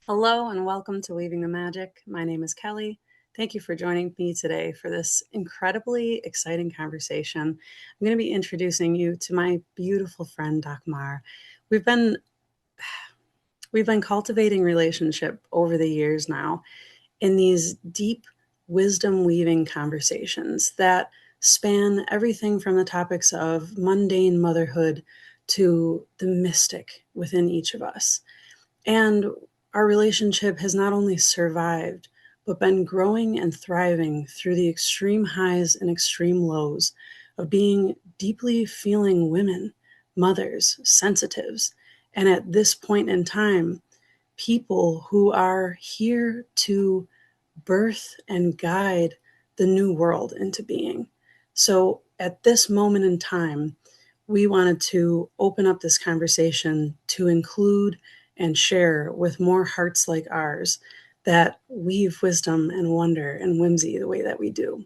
Hello and welcome to Weaving the Magic. My name is Kelly. Thank you for joining me today for this incredibly exciting conversation. I'm going to be introducing you to my beautiful friend Dagmar. We've been cultivating relationship over the years now in these deep wisdom weaving conversations that span everything from the topics of mundane motherhood to the mystic within each of us. And our relationship has not only survived, but been growing and thriving through the extreme highs and extreme lows of being deeply feeling women, mothers, sensitives, and at this point in time, people who are here to birth and guide the new world into being. So at this moment in time, we wanted to open up this conversation to include and share with more hearts like ours that weave wisdom and wonder and whimsy the way that we do.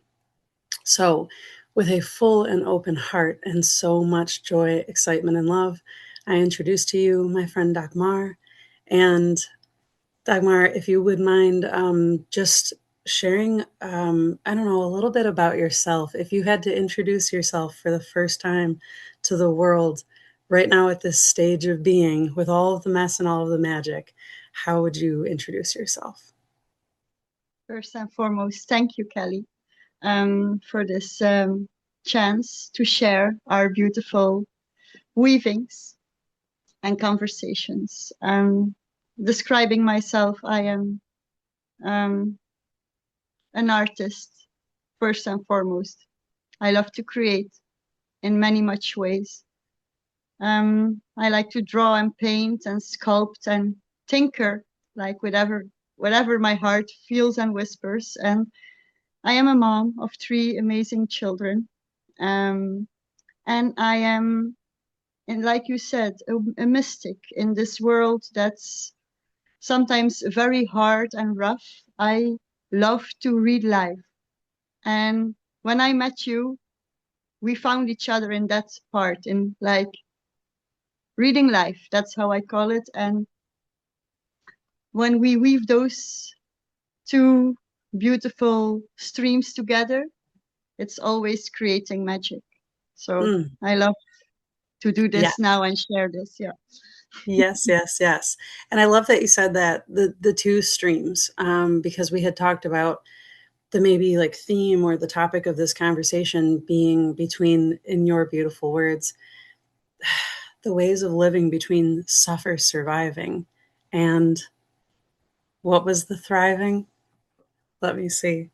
So, with a full and open heart and so much joy, excitement, and love, I introduce to you my friend Dagmar. And Dagmar, if you would mind just sharing, I don't know, a little bit about yourself. If you had to introduce yourself for the first time to the world right now at this stage of being with all of the mess and all of the magic, how would you introduce yourself? First and foremost, thank you, Kelly, for this chance to share our beautiful weavings and conversations. Describing myself, I am an artist, first and foremost. I love to create in much ways. I like to draw and paint and sculpt and tinker, like whatever my heart feels and whispers. And I am a mom of 3 amazing children. And I am, and like you said, a mystic in this world that's sometimes very hard and rough. I love to read life. And when I met you, we found each other in that part, in like reading life. That's how I call it. And when we weave those 2 beautiful streams together, it's always creating magic. So I love to do this now and share this. Yeah. Yes, yes, yes. And I love that you said that the 2 streams, because we had talked about the maybe like theme or the topic of this conversation being between, in your beautiful words, the ways of living between suffer surviving and what was the thriving? Let me see.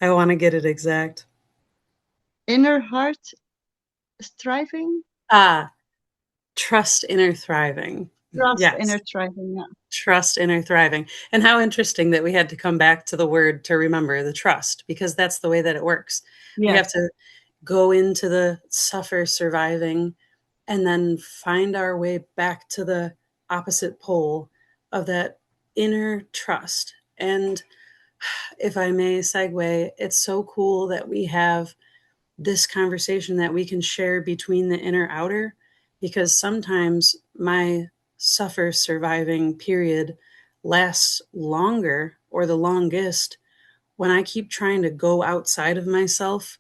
I want to get it exact. Inner heart striving. Trust inner thriving. Trust Yes. inner thriving. Yeah. Trust inner thriving. And how interesting that we had to come back to the word to remember the trust, because that's the way that it works. Yes. We have to go into the suffer surviving and then find our way back to the opposite pole of that inner trust. And if I may segue, it's so cool that we have this conversation that we can share between the inner outer, because sometimes my suffer surviving period lasts longer or the longest when I keep trying to go outside of myself,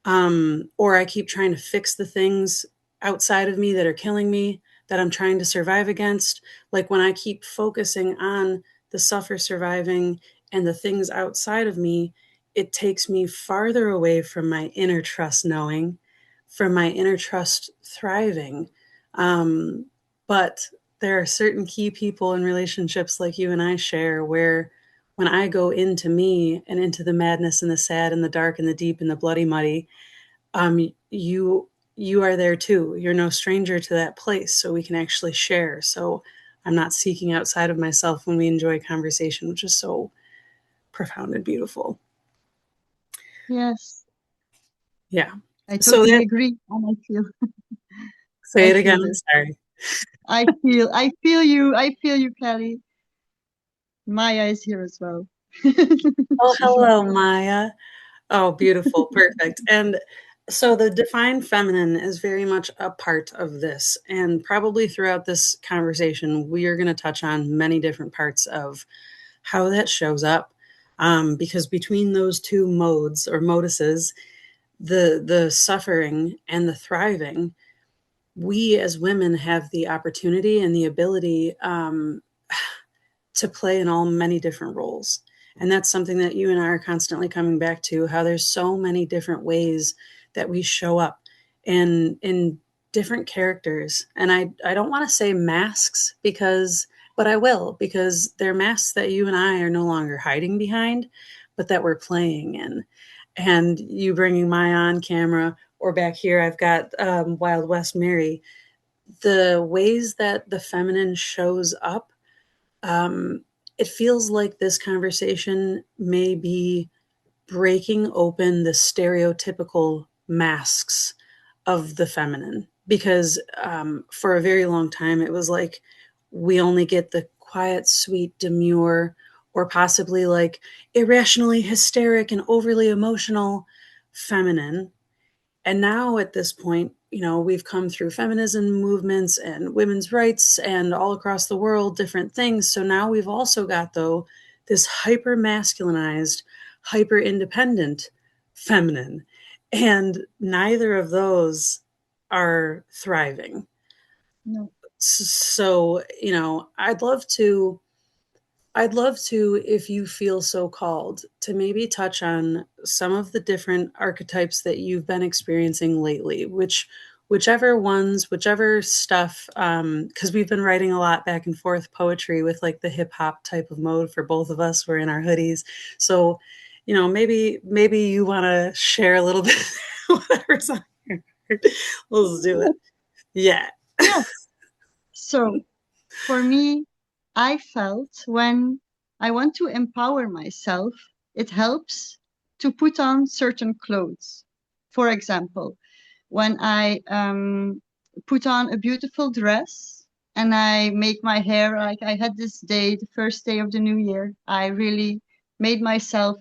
or I keep trying to fix the things outside of me that are killing me, that I'm trying to survive against. Like when I keep focusing on the suffer surviving and the things outside of me, it takes me farther away from my inner trust knowing, from my inner trust thriving. But there are certain key people in relationships like you and I share where when I go into me and into the madness and the sad and the dark and the deep and the bloody muddy, you are there too. You're no stranger to that place, so we can actually share. So I'm not seeking outside of myself when we enjoy conversation, which is so profound and beautiful. Yes. Yeah. I totally agree. And I feel. Say it again. I'm sorry. I feel you, Kelly. Maya is here as well. Oh, hello, Maya. Oh, beautiful. Perfect. And So the defined feminine is very much a part of this. And probably throughout this conversation, we are going to touch on many different parts of how that shows up. Because between those two modes or moduses, the suffering and the thriving, we as women have the opportunity and the ability to play in all many different roles. And that's something that you and I are constantly coming back to, how there's so many different ways that we show up in different characters. And I don't want to say masks because, but I will, because they're masks that you and I are no longer hiding behind, but that we're playing in. And you bringing my on camera, or back here, I've got Wild West Mary. The ways that the feminine shows up, um, it feels like this conversation may be breaking open the stereotypical masks of the feminine. Because for a very long time, it was like we only get the quiet, sweet, demure, or possibly like irrationally hysteric and overly emotional feminine. And now at this point, you know, we've come through feminism movements and women's rights and all across the world, different things. So now we've also got, though, this hyper masculinized, hyper independent feminine. And neither of those are thriving. No. So, you know, I'd love to, if you feel so called, to maybe touch on some of the different archetypes that you've been experiencing lately, whichever ones, whichever stuff, because we've been writing a lot back and forth poetry with like the hip hop type of mode for both of us. We're in our hoodies. So, you know, maybe you want to share a little bit, whatever's on your heart. Let's do it. Yeah. Yes. So for me, I felt when I want to empower myself, it helps to put on certain clothes. For example, when I put on a beautiful dress and I make my hair, like I had this day, the first day of the new year, I really made myself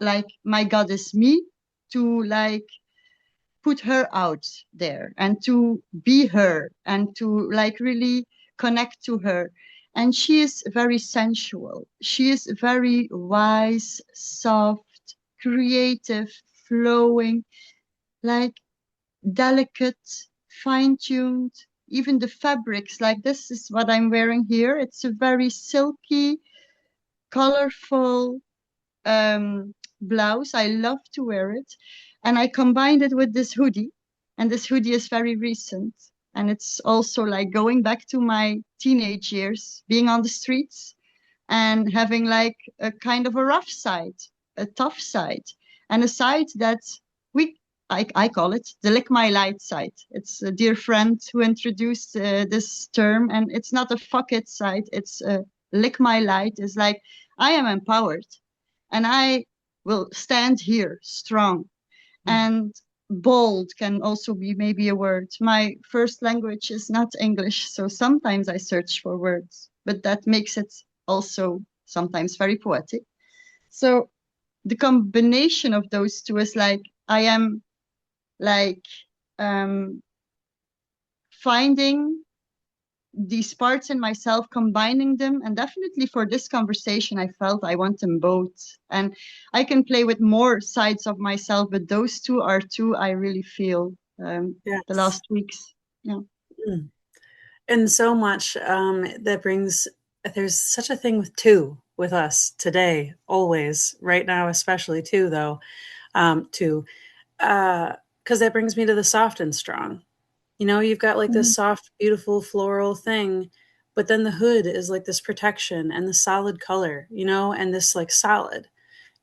like my goddess me, to like put her out there and to be her and to like really connect to her. And she is very sensual. She is very wise, soft, creative, flowing, like delicate, fine-tuned. Even the fabrics, like this is what I'm wearing here. It's a very silky, colorful blouse. I love to wear it. And I combined it with this hoodie. And this hoodie is very recent. And it's also like going back to my teenage years, being on the streets and having like a kind of a rough side, a tough side, and a side that we I call it the lick my light side. It's a dear friend who introduced this term, and it's not a fuck it side. It's a lick my light. It's like I am empowered, and I will stand here strong. And bold can also be maybe a word. My first language is not English, so sometimes I search for words, but that makes it also sometimes very poetic. So the combination of those two is like I am like finding these parts in myself, combining them, and definitely for this conversation I felt I want them both. And I can play with more sides of myself, but those two are two I really feel the Yes. last weeks. Yeah. Mm. And so much that brings, there's such a thing with two with us today, always, right now, especially two, though, two, because that brings me to the soft and strong. You know, you've got like this Mhm. soft, beautiful floral thing, but then the hood is like this protection and the solid color, you know, and this like solid.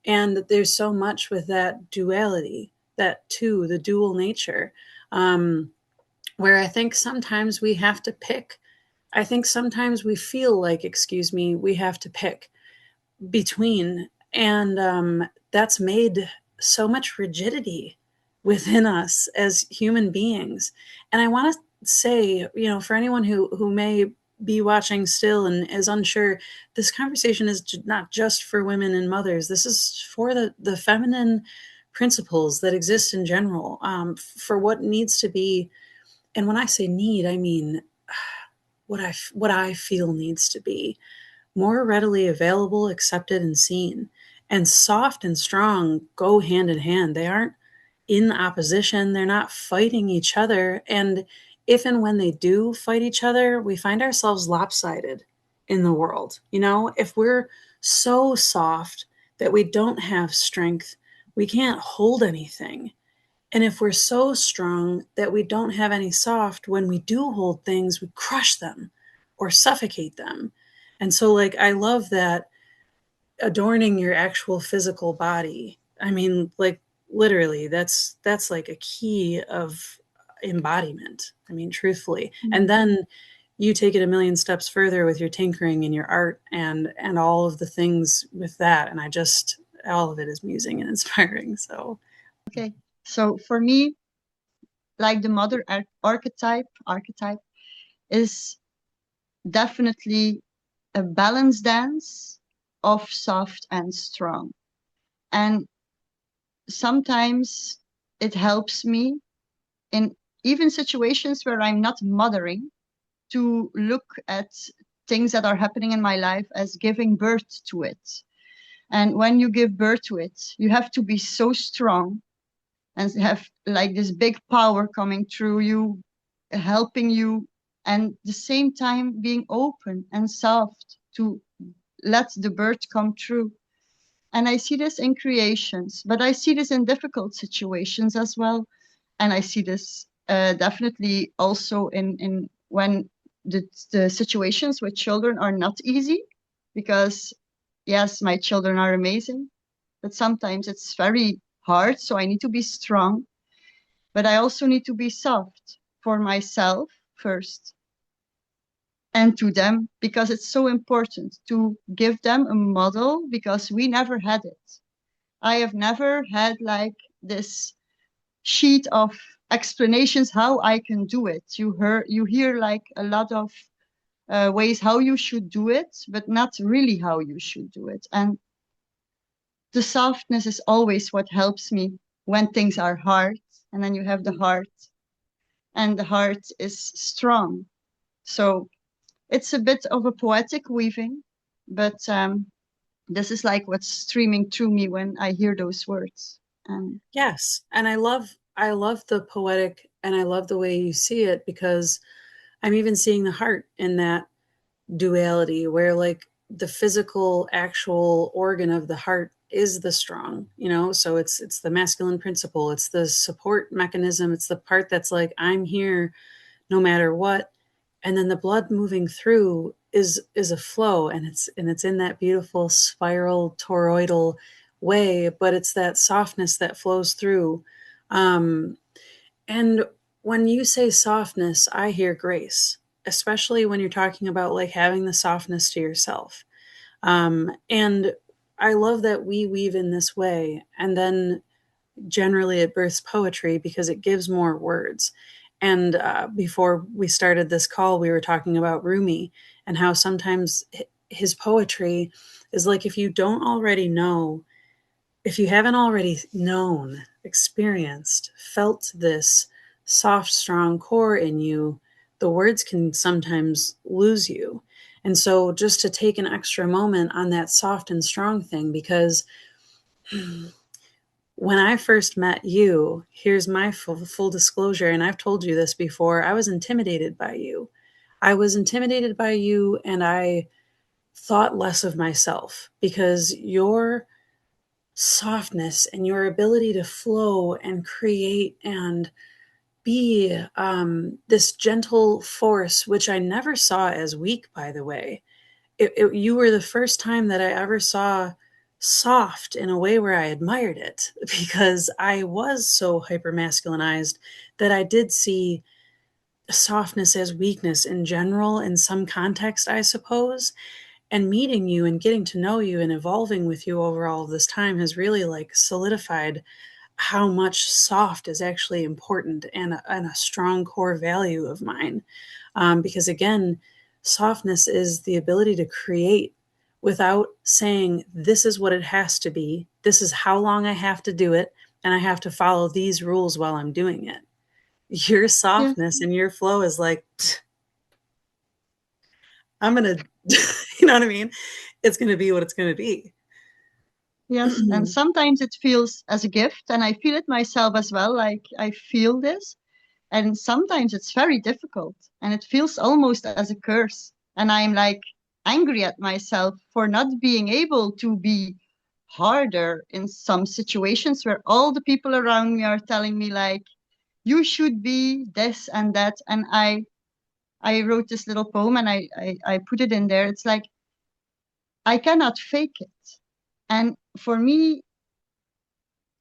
And there's so much with that duality, that two, the dual nature, um, where I think sometimes we have to pick. I think sometimes we feel like, excuse me, we have to pick between, and that's made so much rigidity within us as human beings. And I want to say, you know, for anyone who may be watching still and is unsure, this conversation is not just for women and mothers. This is for the feminine principles that exist in general, for what needs to be. And when I say need, I mean what I feel needs to be more readily available, accepted, and seen. And soft and strong go hand in hand. They aren't in opposition, they're not fighting each other. And if and when they do fight each other, we find ourselves lopsided in the world. You know, if we're so soft that we don't have strength, we can't hold anything. And if we're so strong that we don't have any soft, when we do hold things, we crush them or suffocate them. And so, like, I love that adorning your actual physical body. I mean, like, literally, that's like a key of embodiment. I mean, truthfully. And then you take it a million steps further with your tinkering and your art and all of the things with that. And I just, all of it is musing and inspiring. So, Okay. So for me, like the mother archetype is definitely a balance dance of soft and strong. And sometimes it helps me in even situations where I'm not mothering to look at things that are happening in my life as giving birth to it. And when you give birth to it, you have to be so strong and have like this big power coming through you, helping you, and the same time being open and soft to let the birth come true. And I see this in creations, but I see this in difficult situations as well. And I see this definitely also in when the situations with children are not easy, because yes, my children are amazing, but sometimes it's very hard. So I need to be strong, but I also need to be soft for myself first and to them, because it's so important to give them a model, because we never had it. I have never had like this sheet of explanations how I can do it. You hear like a lot of ways how you should do it, but not really how you should do it. And the softness is always what helps me when things are hard. And then you have the heart, and the heart is strong. So it's a bit of a poetic weaving, but this is like what's streaming through me when I hear those words. yes, and I love the poetic and I love the way you see it, because I'm even seeing the heart in that duality where, like, the physical actual organ of the heart is the strong, you know, so it's the masculine principle, it's the support mechanism, it's the part that's like, I'm here no matter what. And then the blood moving through is a flow, and it's in that beautiful spiral toroidal way, but it's that softness that flows through. And when you say softness, I hear grace, especially when you're talking about like having the softness to yourself. And I love that we weave in this way. And then generally it births poetry because it gives more words. And before we started this call, we were talking about Rumi and how sometimes his poetry is like, if you don't already know, if you haven't already known, experienced, felt this soft, strong core in you, the words can sometimes lose you. And so just to take an extra moment on that soft and strong thing, because when I first met you, here's my full disclosure, and I've told you this before, I was intimidated by you. I was intimidated by you, and I thought less of myself because your softness and your ability to flow and create and be this gentle force, which I never saw as weak, by the way. You were the first time that I ever saw soft in a way where I admired it, because I was so hyper masculinized that I did see softness as weakness in general, in some context, I suppose. And meeting you and getting to know you and evolving with you over all of this time has really like solidified how much soft is actually important, and a strong core value of mine. Because again, softness is the ability to create without saying, this is what it has to be, this is how long I have to do it, and I have to follow these rules while I'm doing it. Your Yes, softness and your flow is like, I'm going to, you know what I mean? It's going to be what it's going to be. yes. And sometimes it feels as a gift, and I feel it myself as well. Like I feel this. And sometimes it's very difficult and it feels almost as a curse. And I'm like angry at myself for not being able to be harder in some situations where all the people around me are telling me like, you should be this and that. And I wrote this little poem and I put it in there. It's like, I cannot fake it. And for me,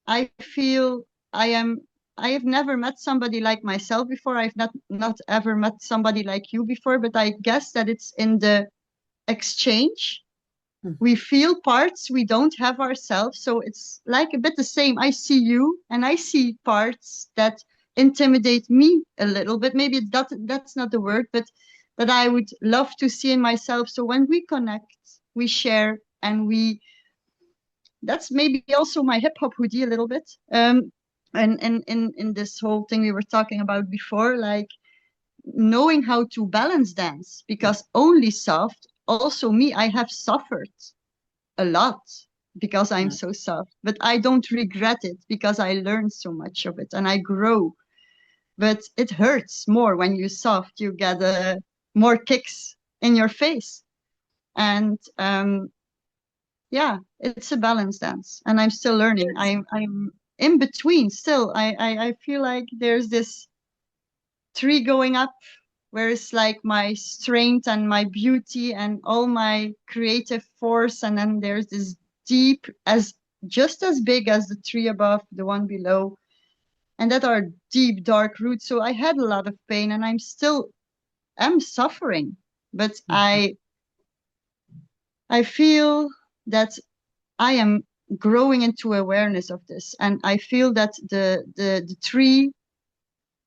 I feel I am I have never met somebody like myself before. I've not ever met somebody like you before, but I guess that it's in the exchange. We feel parts we don't have ourselves. So it's like a bit the same. I see you and I see parts that intimidate me a little bit. Maybe that's not the word, but that I would love to see in myself. So when we connect, we share and that's maybe also my hip hop hoodie a little bit. And in this whole thing we were talking about before, like knowing how to balance dance, because only soft, also me, I have suffered a lot because I'm so soft, but I don't regret it because I learned so much of it and I grow. But it hurts more when you're soft, you get more kicks in your face. And yeah, it's a balance dance, and I'm still learning. I'm in between still. I feel like there's this tree going up where it's like my strength and my beauty and all my creative force, and then there's this deep, as just as big as the tree above, the one below, and that are deep dark roots. So I had a lot of pain, and I'm suffering, but I feel that I am growing into awareness of this, and I feel that the tree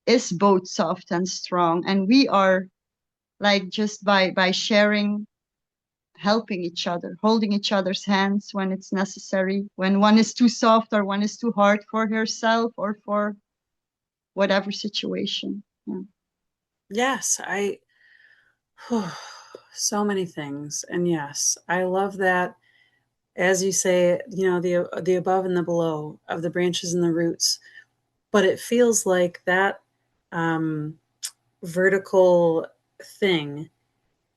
is both soft and strong, and we are like just by sharing, helping each other, holding each other's hands when it's necessary, when one is too soft or one is too hard for herself or for whatever situation. Yeah. Yes, so many things. And yes, I love that. As you say, the above and the below of the branches and the roots, but it feels like that um, vertical thing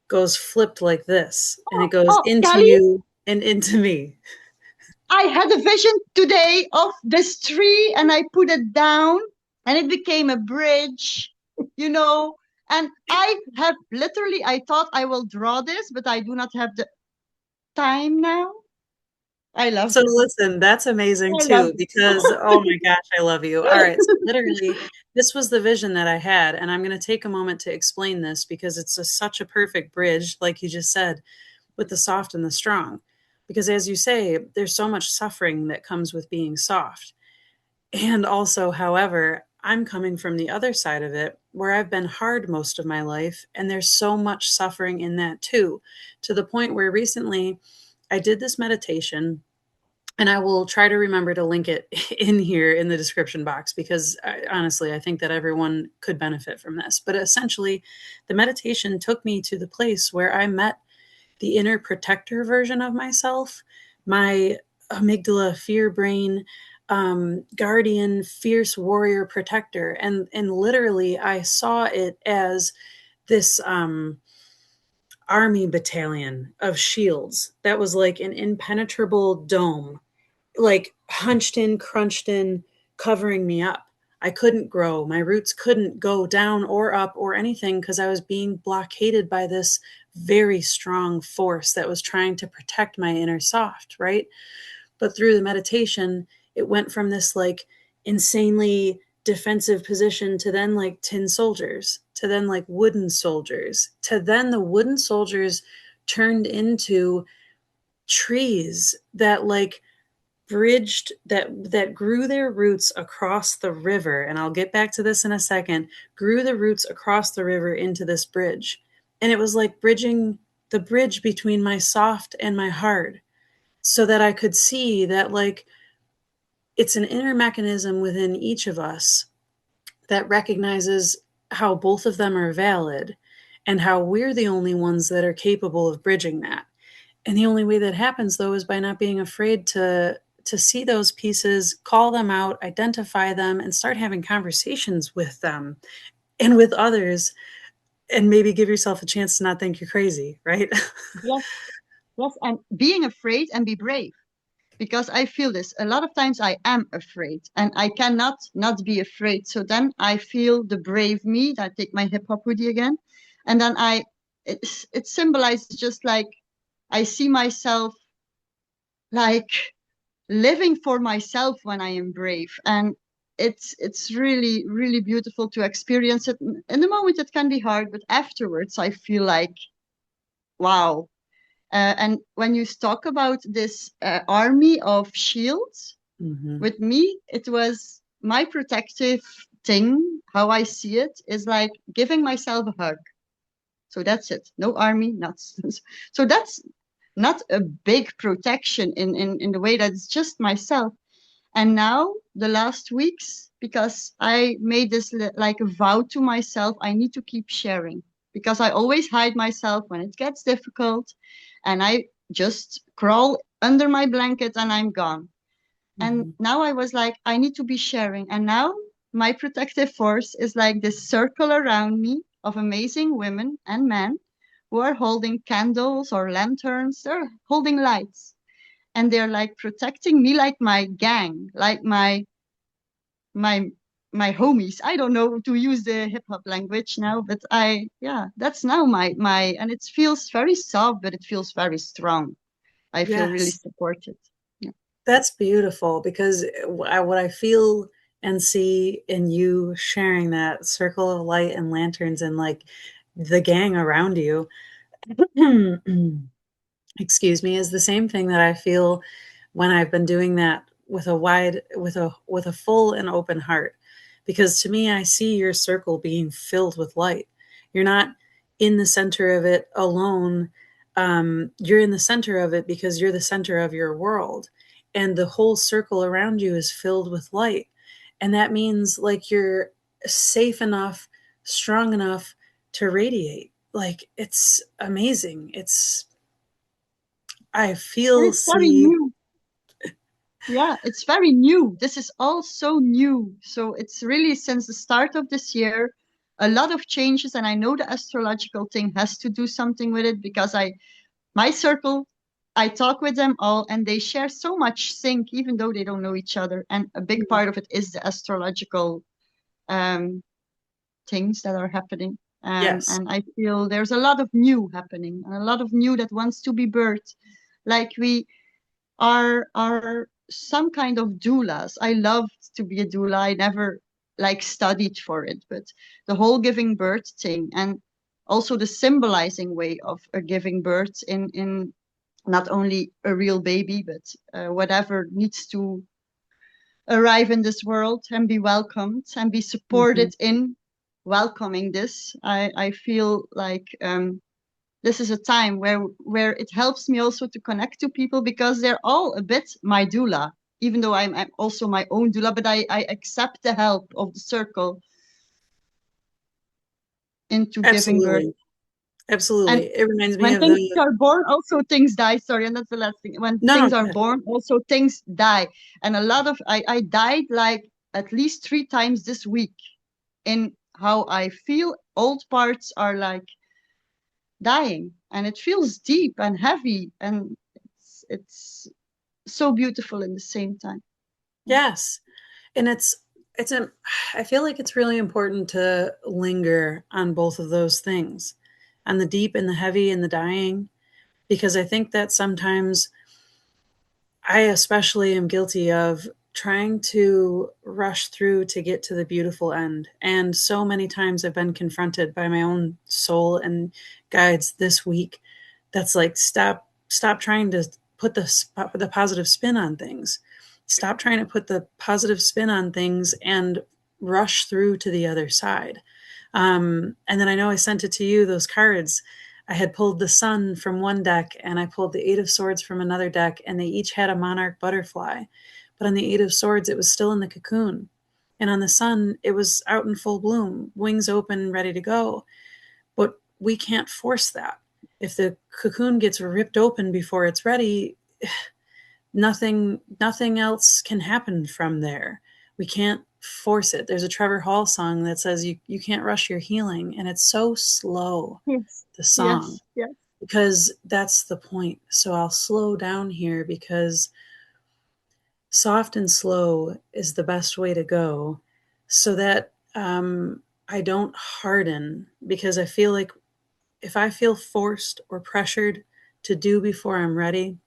goes flipped like this, and it goes Oh, into Kelly, you and into me. I had a vision today of this tree and I put it down and it became a bridge, you know. And I have literally, I thought I will draw this, but I do not have the time now. I love So this. listen, that's amazing I love too, because this. oh my gosh, I love you. All right, so literally, this was the vision that I had, and I'm going to take a moment to explain this because it's such a perfect bridge, like you just said, with the soft and the strong. Because as you say, there's so much suffering that comes with being soft. And also, however, I'm coming from the other side of it where I've been hard most of my life, and there's so much suffering in that too, to the point where recently I did this meditation, and I will try to remember to link it in here in the description box because honestly, I think that everyone could benefit from this. But essentially, the meditation took me to the place where I met the inner protector version of myself, my amygdala, fear brain, guardian, fierce warrior protector. And literally, I saw it as this army battalion of shields that was like an impenetrable dome, like hunched in, crunched in, covering me up. I couldn't grow. My roots couldn't go down or up or anything because I was being blockaded by this very strong force that was trying to protect my inner soft, right? But through the meditation, it went from this like insanely defensive position to then like tin soldiers, to then like wooden soldiers, to then the wooden soldiers turned into trees that like bridged that grew their roots across the river, and I'll get back to this in a second, grew the roots across the river into this bridge. And it was like bridging the bridge between my soft and my hard, so that I could see that like it's an inner mechanism within each of us that recognizes how both of them are valid and how we're the only ones that are capable of bridging that. And the only way that happens, though, is by not being afraid to see those pieces, call them out, identify them, and start having conversations with them and with others, and maybe give yourself a chance to not think you're crazy, right? Yes, yes, and being afraid and be brave. Because I feel this a lot of times. I am afraid and I cannot not be afraid. So then I feel the brave me. I take my hip hop hoodie again, and then it symbolizes just like I see myself like living for myself when I am brave. And it's really, really beautiful to experience it. In the moment it can be hard, but afterwards I feel like, wow. And when you talk about this army of shields, Mm-hmm. with me, it was my protective thing. How I see it is like giving myself a hug. So that's it. No army, nuts. So that's not a big protection in the way that it's just myself. And now the last weeks, because I made this like a vow to myself, I need to keep sharing because I always hide myself when it gets difficult, and I just crawl under my blanket and I'm gone. And Mm-hmm. now I was like, I need to be sharing. And now my protective force is like this circle around me of amazing women and men who are holding candles or lanterns. They're holding lights. And they're like protecting me like my gang, like my my homies. I don't know to use the hip hop language now, but yeah, that's now my and it feels very soft, but it feels very strong. I feel really Yes, supported. Yeah. that's beautiful because what I feel and see in you sharing that circle of light and lanterns and like the gang around you, excuse me, is the same thing that I feel when I've been doing that with a full and open heart. Because to me, I see your circle being filled with light. You're not in the center of it alone. You're in the center of it because you're the center of your world, and the whole circle around you is filled with light. And that means like you're safe enough, strong enough to radiate. Like it's amazing. I And feel, it's very see, new. Yeah, it's very new. This is all so new. So it's really since the start of this year, a lot of changes. And I know the astrological thing has to do something with it because my circle, I talk with them all and they share so much sync, even though they don't know each other. And a big part of it is the astrological um, things that are happening. yes, And I feel there's a lot of new happening and a lot of new that wants to be birthed. Like we are some kind of doulas. I loved to be a doula. I never like studied for it, but the whole giving birth thing and also the symbolizing way of giving birth in not only a real baby, but whatever needs to arrive in this world and be welcomed and be hmm, supported in welcoming this. I feel like this is a time where it helps me also to connect to people because they're all a bit my doula, even though I'm also my own doula, but I accept the help of the circle into giving birth. absolutely, And absolutely. It reminds me when of things the are born, also things die. Sorry, and that's the last thing. When no, things go are ahead. born, also things die. And a lot of I died like at least 3 times this week in how I feel. Old parts are like dying, and it feels deep and heavy, and it's so beautiful in the same time. Yes, and it's a. I feel like it's really important to linger on both of those things, on the deep and the heavy and the dying, because I think that sometimes I especially am guilty of trying to rush through to get to the beautiful end. And so many times I've been confronted by my own soul and guides this week that's like stop trying to put the positive spin on things. Stop trying to put the positive spin on things and rush through to the other side. And then I know I sent it to you, those cards. I had pulled the sun from one deck and I pulled the Eight of Swords from another deck, and they each had a monarch butterfly. But on the Eight of Swords, it was still in the cocoon. And on the Sun, it was out in full bloom, wings open, ready to go. But we can't force that. If the cocoon gets ripped open before it's ready, nothing else can happen from there. We can't force it. There's a Trevor Hall song that says you can't rush your healing, and it's so slow, Yes. the song, Yes. Yes. because that's the point. So I'll slow down here because soft and slow is the best way to go, so that I don't harden, because I feel like if I feel forced or pressured to do before I'm ready,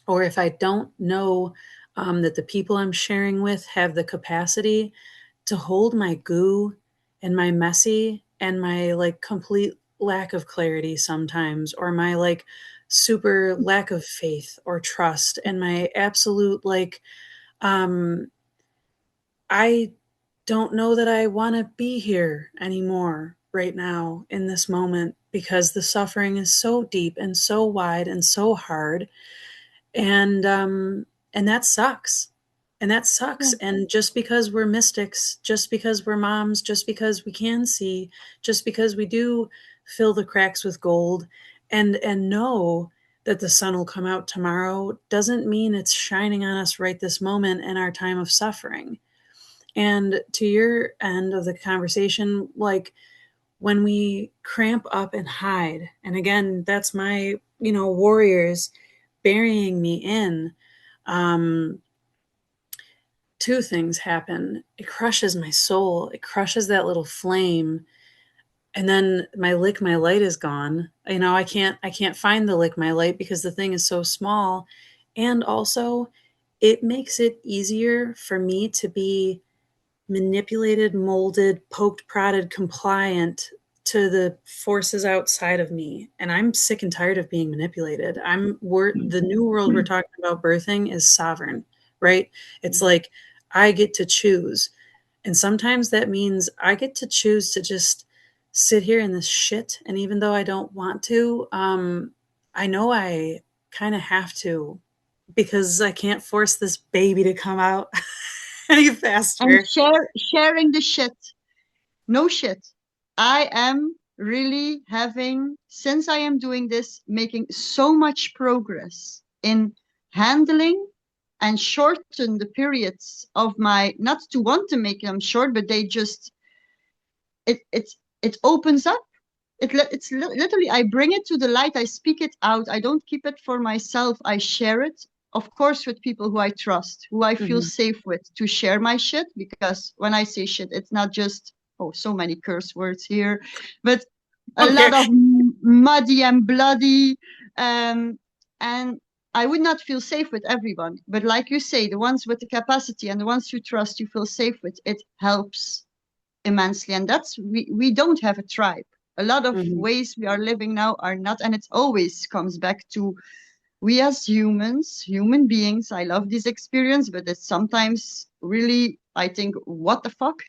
or if I don't know that the people I'm sharing with have the capacity to hold my goo and my messy and my like complete lack of clarity sometimes, or my like super lack of faith or trust, and my absolute like, um, I don't know that I want to be here anymore right now in this moment, because the suffering is so deep and so wide and so hard, and that sucks, and that sucks. Yeah. And just because we're mystics, just because we're moms, just because we can see, just because we do fill the cracks with gold and know that the sun will come out tomorrow, doesn't mean it's shining on us right this moment in our time of suffering. And to your end of the conversation, like when we cramp up and hide, and again, that's my, warriors burying me in, um, two things happen. It crushes my soul, it crushes that little flame. And then my lick my light is gone. I can't find the lick my light because the thing is so small. And also, it makes it easier for me to be manipulated, molded, poked, prodded, compliant to the forces outside of me. And I'm sick and tired of being manipulated. The new world we're talking about birthing is sovereign, right? It's like I get to choose. And sometimes that means I get to choose to just sit here in this shit. And even though I don't want to, I know I kind of have to, because I can't force this baby to come out any And faster. sharing the shit. No shit. I am really having, since I am doing this, making so much progress in handling and shorten the periods of my, not to want to make them short, but they just, it opens up. It's literally, I bring it to the light, I speak it out, I don't keep it for myself, I share it, of course, with people who I trust, who I feel Mhm. safe with to share my shit. Because when I say shit, it's not just, oh, so many curse words here, but a Okay. lot of muddy and bloody, and I would not feel safe with everyone. But like you say, the ones with the capacity and the ones you trust, you feel safe with, it helps immensely. And that's, we don't have a tribe. A lot of Mhm. ways we are living now are not, and it always comes back to we as humans, human beings. I love this experience, but it's sometimes really, I think, what the fuck.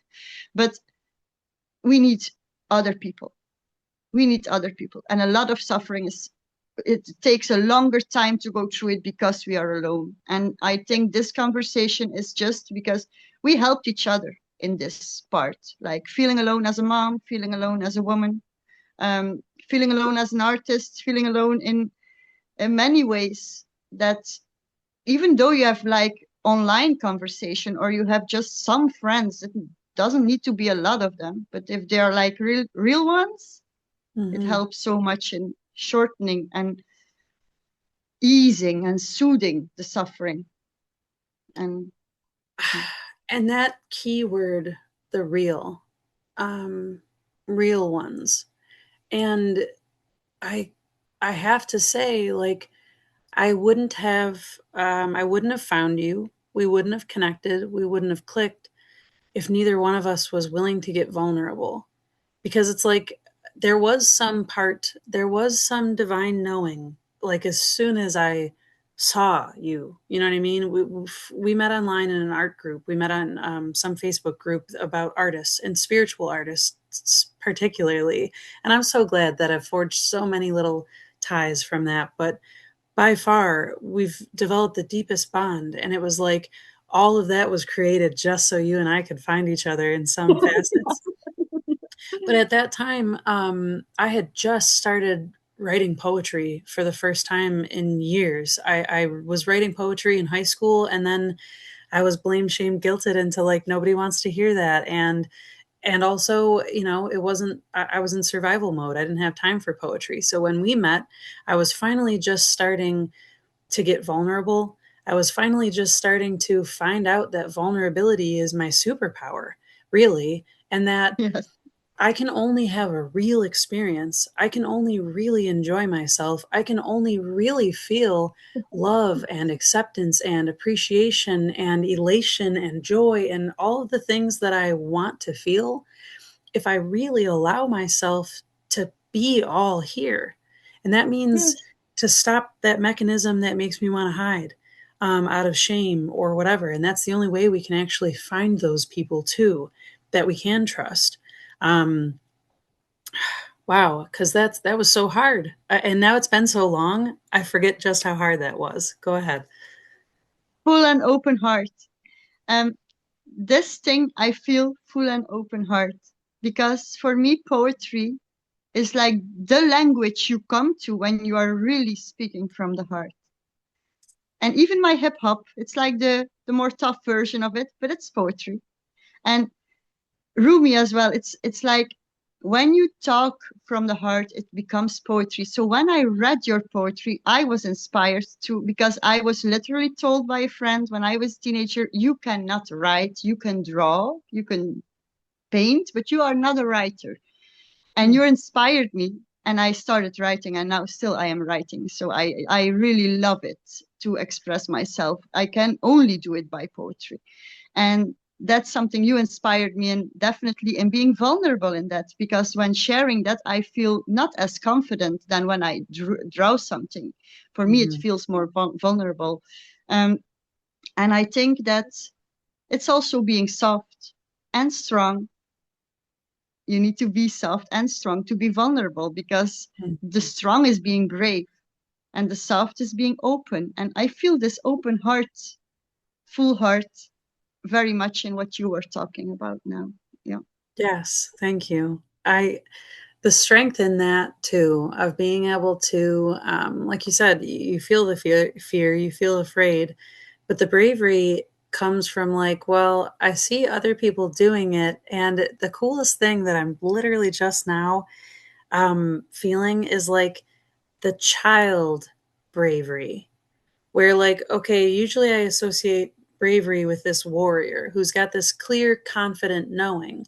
But we need other people. We need other people. And a lot of suffering is, it takes a longer time to go through it because we are alone. And I think this conversation is just because we helped each other in this part, like feeling alone as a mom, feeling alone as a woman, feeling alone as an artist, feeling alone in many ways. That even though you have like online conversation or you have just some friends, it doesn't need to be a lot of them, but if they are like real ones, it Mhm. helps so much in shortening and easing and soothing the suffering. And And that keyword, the real, um, real ones. And I, I have to say, like, I wouldn't have found you. We wouldn't have connected. We wouldn't have clicked if neither one of us was willing to get vulnerable. Because it's like there was some divine knowing, like as soon as I saw you, you know what I mean? We met online in an art group. We met on some Facebook group about artists and spiritual artists particularly, and I'm so glad that I've forged so many little ties from that. But by far we've developed the deepest bond, and it was like, all of that was created just so you and I could find each other in some facets. But at that time, I had just started writing poetry for the first time in years. I was writing poetry in high school, and then I was blamed, shamed, guilted into like nobody wants to hear that. And also, you know, it wasn't, I was in survival mode. I didn't have time for poetry. So when we met, I was finally just starting to get vulnerable. I was finally just starting to find out that vulnerability is my superpower, really, and that Yes. I can only have a real experience. I can only really enjoy myself. I can only really feel love and acceptance and appreciation and elation and joy and all of the things that I want to feel if I really allow myself to be all here. And that means Yes. to stop that mechanism that makes me want to hide out of shame or whatever. And that's the only way we can actually find those people too that we can trust. Um, wow, because that was so hard, and now it's been so long. I forget just how hard that was. Go ahead. Full and open heart. Um, this thing I feel full and open heart because for me poetry is like the language you come to when you are really speaking from the heart. And even my hip hop, it's like the more tough version of it, but it's poetry. And Rumi as well. It's like when you talk from the heart, it becomes poetry. So when I read your poetry, I was inspired to because I was literally told by a friend when I was a teenager, you cannot write, you can draw, you can paint, but you are not a writer. And Mm. you inspired me and I started writing and now still I am writing. So I really love it to express myself. I can only do it by poetry. And that's something you inspired me in, definitely in being vulnerable in that, because when sharing that, I feel not as confident than when I draw something. For me, it Mhm. feels more vulnerable. Um, and I think that it's also being soft and strong. You need to be soft and strong to be vulnerable because Mm. the strong is being brave and the soft is being open. And I feel this open heart, full heart, very much in what you were talking about now. Yeah. Yes, thank you. I the strength in that too of being able to, like you said, you feel the fear, you feel afraid, but the bravery comes from like, well, I see other people doing it, and the coolest thing that I'm literally just now feeling is like the child bravery, where like, okay, usually I associate bravery with this warrior who's got this clear, confident knowing,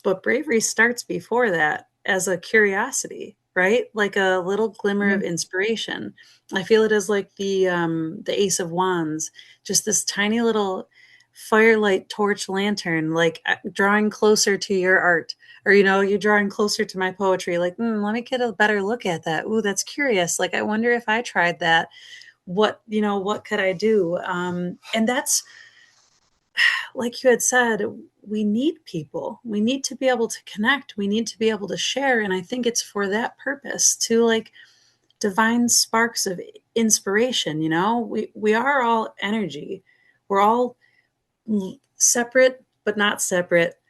but bravery starts before that as a curiosity, right? Like a little glimmer of Yes. inspiration. I feel it as like the Ace of Wands, just this tiny little firelight torch lantern, like drawing closer to your art, or you know, you're drawing closer to my poetry. Like, let me get a better look at that. Ooh, that's curious. Like, I wonder if I tried that, what, you know, what could I do? And that's like you had said, we need people. We need to be able to connect. We need to be able to share. And I think it's for that purpose to like divine sparks of inspiration. You know, we are all energy. We're all separate, but not separate,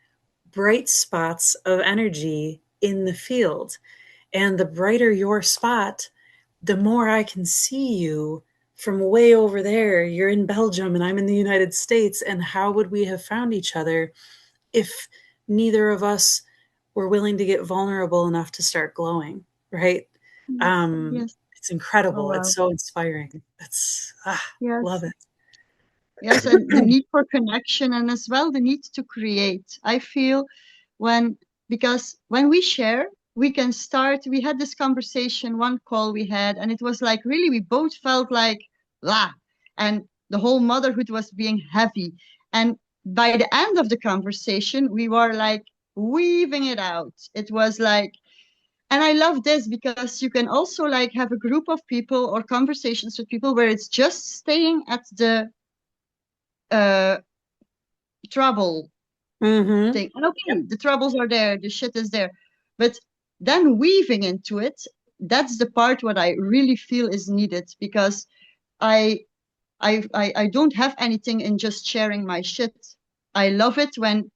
bright spots of energy in the field. And the brighter your spot, the more I can see you from way over there. You're in Belgium and I'm in the United States. And how would we have found each other if neither of us were willing to get vulnerable enough to start glowing, right? Yes. It's Oh, incredible. It's wow. so inspiring. Love Yes. it. Yes. And the need for connection and as well the need to create. I feel when, because when we share, we can start. We had this conversation, one call we had, and it was like really, we both felt like, la, and the whole motherhood was being heavy. And by the end of the conversation, we were like weaving it out. It was like, and I love this because you can also like have a group of people or conversations with people where it's just staying at the uh trouble Mm-hmm. thing. And okay, the troubles are there, the shit is there. But then weaving into it, that's the part what I really feel is needed because I I don't have anything in just sharing my shit. I love it when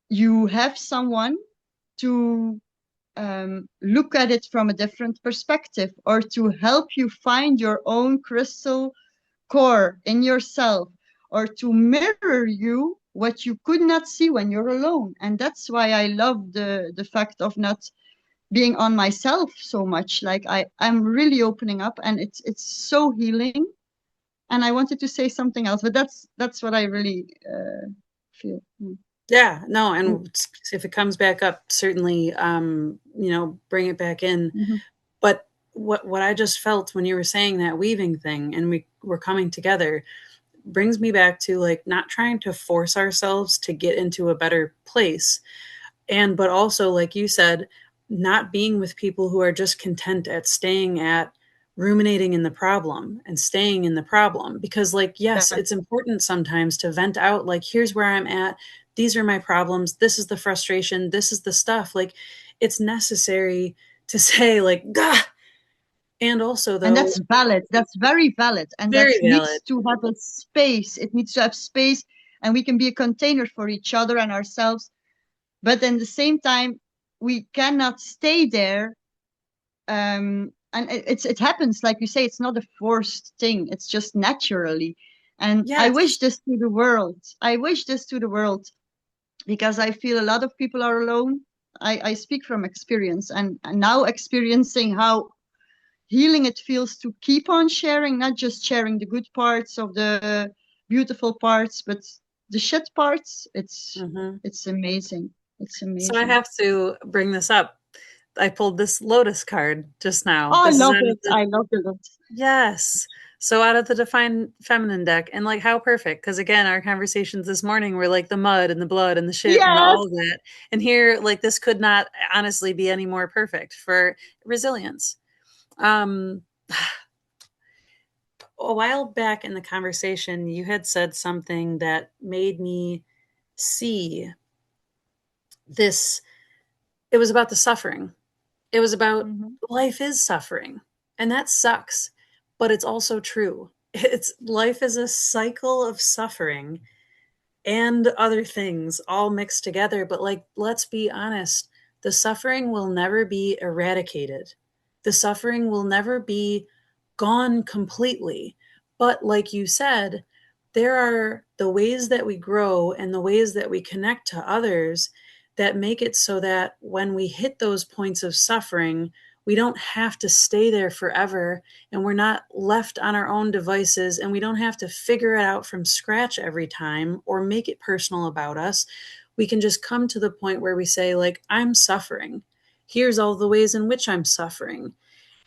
you have someone to look at it from a different perspective, or to help you find your own crystal core in yourself, or to mirror you what you could not see when you're alone. And that's why I love the fact of not being on myself so much. Like I'm really opening up, and it's so healing. And I wanted to say something else, but that's what I really feel. Yeah, no, and if it comes back up, certainly, bring it back in. Mm-hmm. But what I just felt when you were saying that weaving thing, and we were coming together, brings me back to like not trying to force ourselves to get into a better place, but also, like you said, not being with people who are just content at staying at ruminating in the problem and staying in the problem. Because, like, yes, Yeah. it's important sometimes to vent out, like, here's where I'm at, these are my problems, this is the frustration, this is the stuff. Like, it's necessary to say, like, gah. And also, And though, that's valid. That's very valid. And that very valid. needs to have a space. It needs to have space, and we can be a container for each other and ourselves. But in the same time, we cannot stay there. And it happens, like you say, it's not a forced thing. It's just naturally. And I wish Yes. this to the world. I wish this to the world, because I feel a lot of people are alone. I speak from experience, and now experiencing how healing it feels to keep on sharing, not just sharing the good parts of the beautiful parts, but the shit parts. Mm-hmm. It's amazing. It's So I amazing. have to bring this up. I pulled this Lotus card just now. Oh, I This is love out of it. the I love it. Yes. So out of the Define Feminine deck, and like how perfect, because again, our conversations this morning were like the mud and the blood and the shit and Yes. all of that. And here, like this could not honestly be any more perfect for resilience. Um, a while back in the conversation, you had said something that made me see this. It was about the suffering. It was about Mm-hmm. life is suffering, and that sucks, but it's also true. It's life is a cycle of suffering and other things all mixed together. But, like, let's be honest, the suffering will never be eradicated. The suffering will never be gone completely. But, like you said, there are the ways that we grow and the ways that we connect to others that make it so that when we hit those points of suffering, we don't have to stay there forever, and we're not left on our own devices, and we don't have to figure it out from scratch every time or make it personal about us. We can just come to the point where we say, like, I'm suffering. Here's all the ways in which I'm suffering.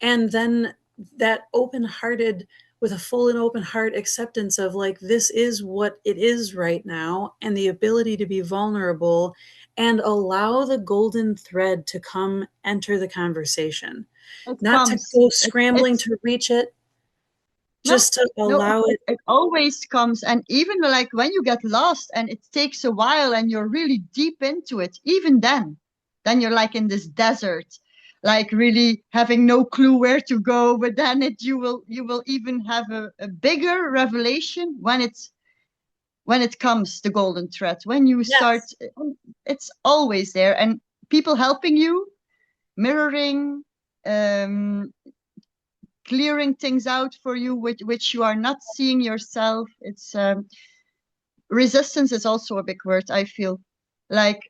And then that open hearted, with a full and open heart acceptance of, like, this is what it is right now, and the ability to be vulnerable and allow the golden thread to come enter the conversation, It not to comes. go It scrambling it's to reach it, no, just to no. allow it. It always comes. And even like when you get lost and it takes a while and you're really deep into it, even then you're like in this desert, like really having no clue where to go. But then you will even have a bigger revelation when it comes to golden thread. When you start, Yes. it's always there, and people helping you, mirroring, um, clearing things out for you, which you are not seeing yourself. It's resistance is also a big word. I feel like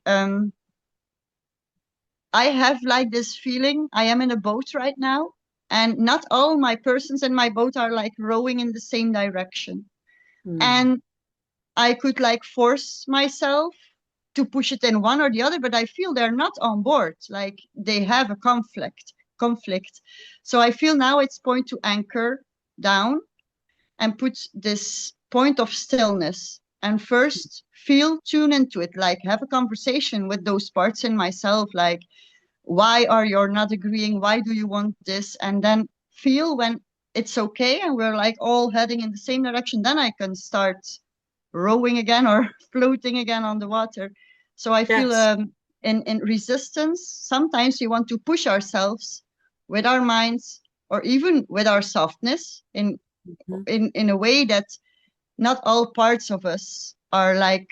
I have like this feeling. I am in a boat right now, and not all my persons in my boat are like rowing in the same direction. Hmm. And I could like force myself to push it in one or the other, but I feel they're not on board. Like they have a conflict. So I feel now it's point to anchor down and put this point of stillness and first feel, tune into it, like have a conversation with those parts in myself, like why are you not agreeing, why do you want this, and then feel when it's okay and we're like all heading in the same direction, then I can start rowing again or floating again on the water. So I feel Yes. in resistance, sometimes we want to push ourselves with our minds or even with our softness in Mhm. in a way that not all parts of us are like,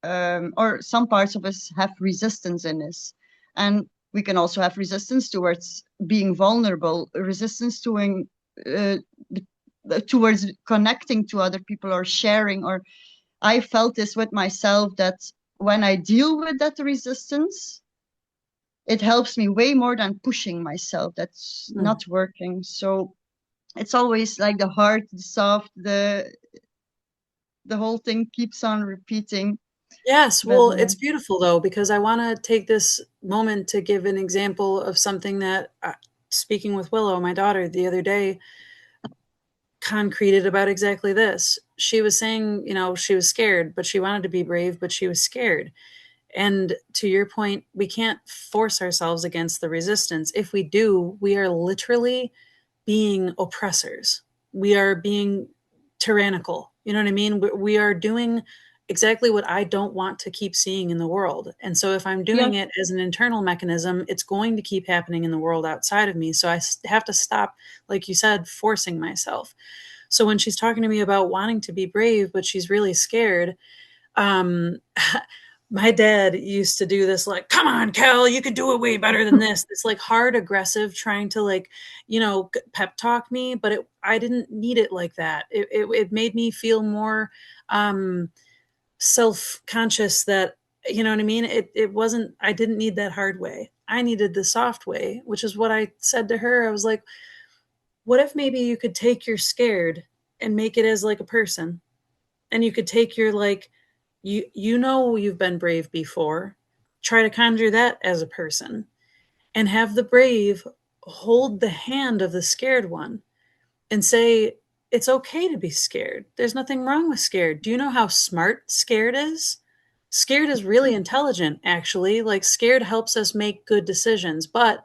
or some parts of us have resistance in us. And we can also have resistance towards being vulnerable, resistance uh, towards connecting to other people or sharing. Or I felt this with myself, that when I deal with that resistance, it helps me way more than pushing myself. That's Mm. not working. So it's always like the hard, the soft, the whole thing keeps on repeating. Yes, But well, it's beautiful though, because I want to take this moment to give an example of something that, speaking with Willow, my daughter, the other day, concreted about exactly this. She was saying, she was scared, but she wanted to be brave, but she was scared. And to your point, we can't force ourselves against the resistance. If we do, we are literally being oppressors. We are being tyrannical. You know what I mean? We are doing exactly what I don't want to keep seeing in the world. And so if I'm yeah, doing it as an internal mechanism, it's going to keep happening in the world outside of me. So I have to stop, like you said, forcing myself. So when she's talking to me about wanting to be brave, but she's really scared, um, my dad used to do this, like, come on, Kel, you could do it way better than this. It's like hard, aggressive, trying to, like, pep talk me, but I didn't need it like that. It made me feel more um, self-conscious that, you know what I mean? It wasn't, I didn't need that hard way. I needed the soft way, which is what I said to her. I was like, what if maybe you could take your scared and make it as like a person? And you could take your, like, you've been brave before, try to conjure that as a person, and have the brave hold the hand of the scared one and say, it's okay to be scared, there's nothing wrong with scared. Do you know how smart scared is? Scared is really intelligent, actually. Like, scared helps us make good decisions, but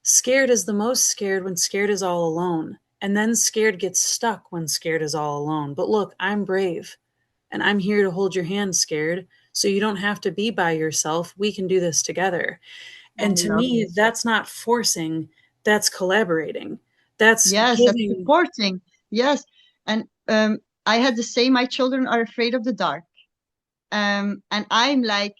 scared is the most scared when scared is all alone, and then scared gets stuck when scared is all alone. But look, I'm brave, and I'm here to hold your hand, scared. So you don't have to be by yourself. We can do this together. I And to love me, it. that's not forcing, that's collaborating. That's Yes, that's giving. supporting. Yes. And I had to say my children are afraid of the dark. And I'm like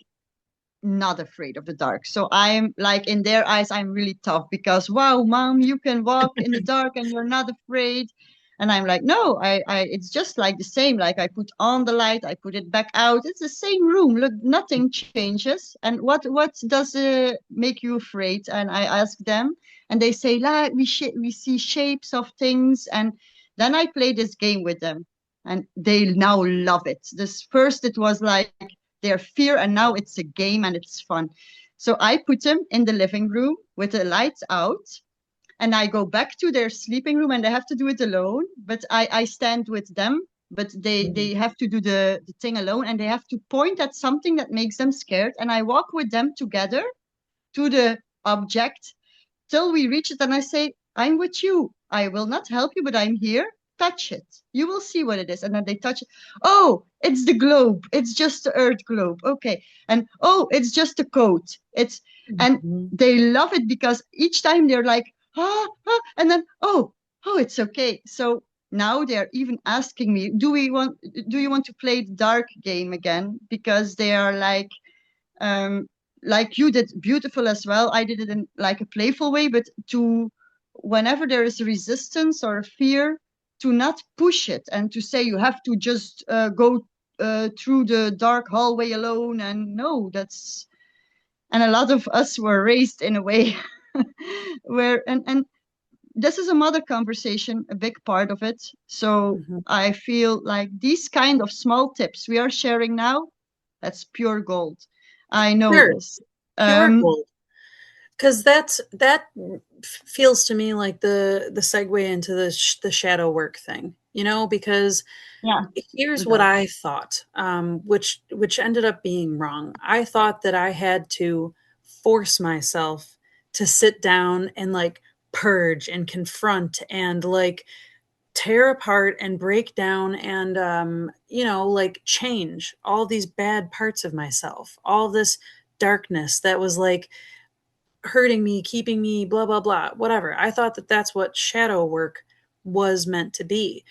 not afraid of the dark. So I'm like, in their eyes, I'm really tough because, wow, mom, you can walk in the dark and you're not afraid. And I'm like, no, it's just like the same. Like, I put on the light, I put it back out. It's the same room. Look, nothing changes. And what does make you afraid? And I ask them, and they say, like, we see shapes of things. And then I play this game with them, and they now love it. This first, it was like their fear, and now it's a game and it's fun. So I put them in the living room with the lights out, and I go back to their sleeping room, and they have to do it alone, but I stand with them, but they have to do the thing alone, and they have to point at something that makes them scared, and I walk with them together to the object till we reach it. And I say, I'm with you. I will not help you, but I'm here. Touch it. You will see what it is. And then they touch it. Oh, it's the globe. It's just the Earth globe. Okay. And oh, it's just a coat. And Mhm. they love it because each time they're like, and then, oh, it's okay. So now they're even asking me, do you want to play the dark game again? Because they are um, like you did beautiful as well. I did it in like a playful way, but to whenever there is resistance or fear, to not push it and to say you have to just go through the dark hallway alone. And no, and a lot of us were raised in a way where, and this is a mother conversation, a big part of it. So Mhm. I feel like these kind of small tips we are sharing now, that's pure gold. I know Sure, this. pure Um, gold. Because that feels to me like the segue into the shadow work thing, because yeah, here's it what does. I thought, which ended up being wrong. I thought that I had to force myself to sit down and, like, purge and confront and, like, tear apart and break down and, like, change all these bad parts of myself, all this darkness that was, like, hurting me, keeping me, blah blah blah, whatever. I thought that that's what shadow work was meant to be.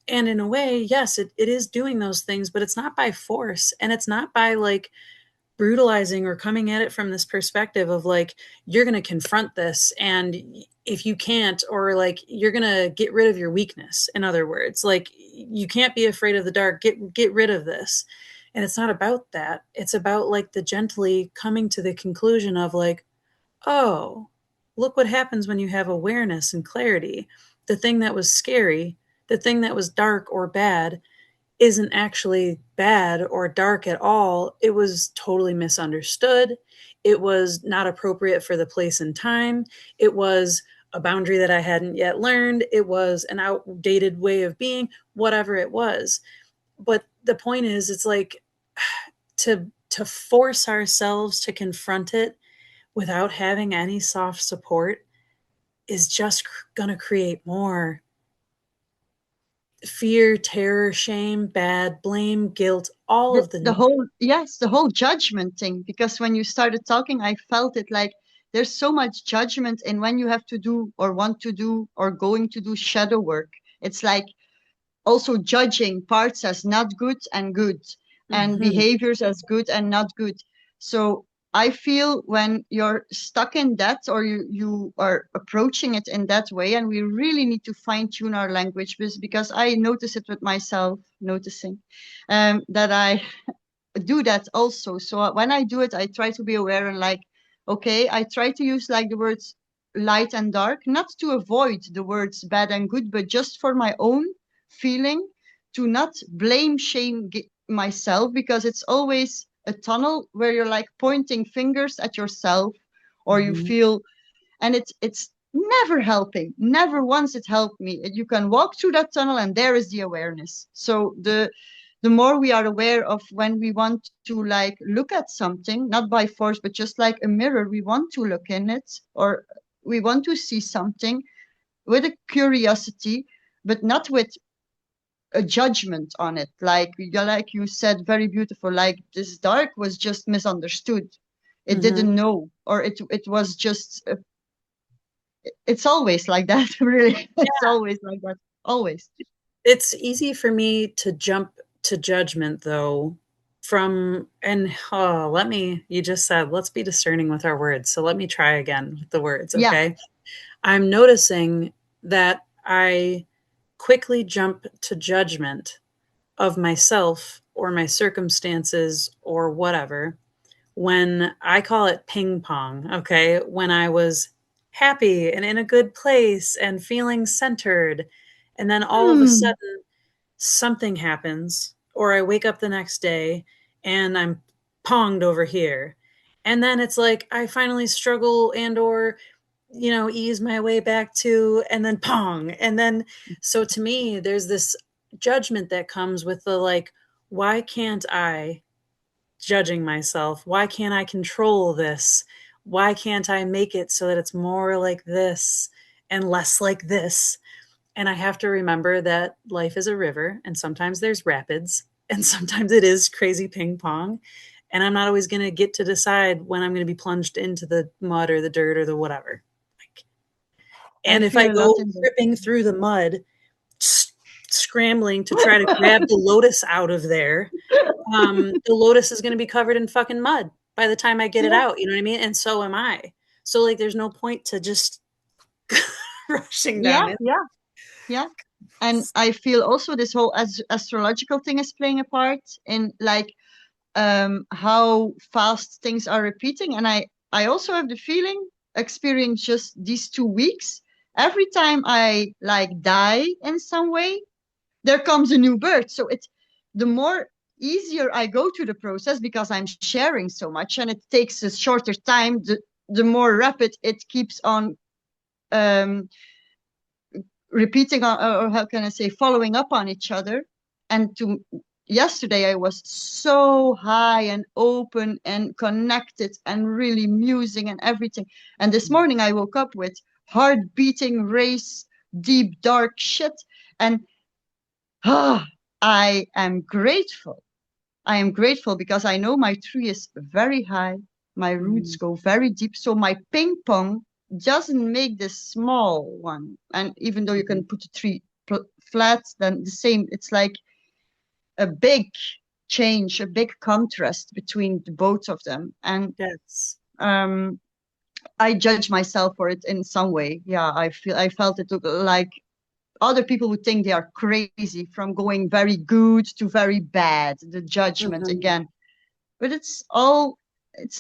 And in a way, yes, it is doing those things, but it's not by force, and it's not by like brutalizing or coming at it from this perspective of like, you're going to confront this, and if you can't, or like you're going to get rid of your weakness, in other words, like you can't be afraid of the dark, get rid of this. And it's not about that. It's about like the gently coming to the conclusion of like, oh, look what happens when you have awareness and clarity. The thing that was scary, the thing that was dark or bad, isn't actually bad or dark at all. It was totally misunderstood. It was not appropriate for the place and time. It was a boundary that I hadn't yet learned. It was an outdated way of being, whatever it was. But the point is, it's like to force ourselves to confront it without having any soft support is just going to create more fear, terror, shame, bad, blame, guilt, all of The the. whole, yes, the whole judgment thing, because when you started talking, I felt it like there's so much judgment in when you have to do or want to do or going to do shadow work. It's like also judging parts as not good and good, and Mhm. behaviors as good and not good. So I feel when you're stuck in that, or you are approaching it in that way, and we really need to fine tune our language, because I notice it with myself, noticing that I do that also. So when I do it, I try to be aware and like, okay, I try to use like the words light and dark, not to avoid the words bad and good, but just for my own feeling, to not blame, shame myself, because it's always a tunnel where you're like pointing fingers at yourself, or you Mhm. feel, and it's never helping. Never once it helped me. You can walk through that tunnel and there is the awareness. So the more we are aware of when we want to like look at something, not by force, but just like a mirror, we want to look in it, or we want to see something with a curiosity, but not with a judgment on it. Like you said, very beautiful. Like this dark was just misunderstood. It Mhm. didn't know, or it was just. It's always like that, really. It's Yeah, always like that. Always. it's easy for me to jump to judgment though, from, and oh, let me, you just said let's be discerning with our words. So let me try again with the words, Yeah. okay? I'm noticing that I quickly jump to judgment of myself or my circumstances or whatever when I call it ping pong, okay? When I was happy and in a good place and feeling centered, and then all of a Hmm. sudden something happens, or I wake up the next day and I'm ponged over here. And then it's like I finally struggle and or ease my way back to, and then pong. And then so to me there's this judgment that comes with the like, why can't I, judging myself. Why can't I control this? Why can't I make it so that it's more like this and less like this? And I have to remember that life is a river, and sometimes there's rapids, and sometimes it is crazy ping pong. And I'm not always going to get to decide when I'm going to be plunged into the mud or the dirt or the whatever. I And if I feel a lot go in this. tripping through the mud, scrambling to try to grab the lotus out of there, the lotus is going to be covered in fucking mud by the time I get it Yeah, out. You know what I mean? And so am I. So like, there's no point to just rushing yeah, down it. yeah, yeah. And I feel also this whole astrological thing is playing a part in like how fast things are repeating. And I also have the feeling, experience just these 2 weeks, every time I like die in some way, there comes a new birth. So it's the more easier I go through the process, because I'm sharing so much and it takes a shorter time, the more rapid it keeps on um, repeating on, or how can I say, following up on each other. And to yesterday, I was so high and open and connected and really musing and everything. And this morning, I woke up with heart beating, race, deep, dark shit. And ah, I am grateful. I am grateful because I know my tree is very high. My roots Mhm. go very deep. So my ping pong doesn't make the small one. And even though you can put the tree flat, then the same, it's like a big change, a big contrast between the both of them. And Yes. I judge myself for it in some way. Yeah, I felt it like other people would think they are crazy from going very good to very bad, the judgment Mhm. again. But it's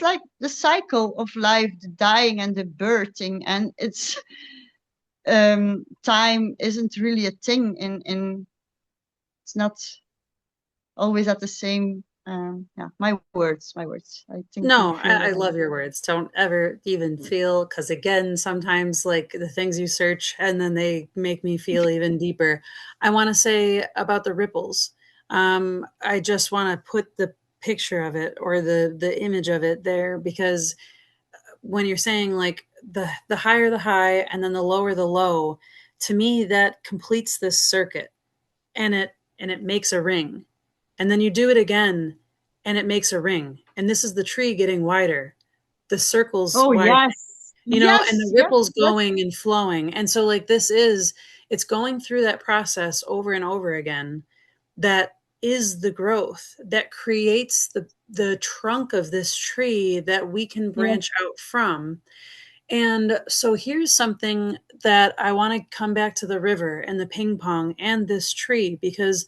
like the cycle of life, the dying and the birthing, and it's time isn't really a thing in it's not always at the same yeah, my words. I think you No, feel I what I'm love your words. Don't ever even feel, because again, sometimes like the things you search and then they make me feel even deeper. I want to say about the ripples. I just want to put the picture of it or the image of it there, because when you're saying like the higher the high and then the lower the low, to me that completes this circuit, and it makes a ring, and then you do it again and it makes a ring, and this is the tree getting wider, the circles Oh wider, yes. and Yes, the yes, ripples yes. going and flowing. And so like it's going through that process over and over again, that is the growth that creates the trunk of this tree that we can Yes. branch out from. And so here's something that I want to come back to: the river and the ping pong and this tree, because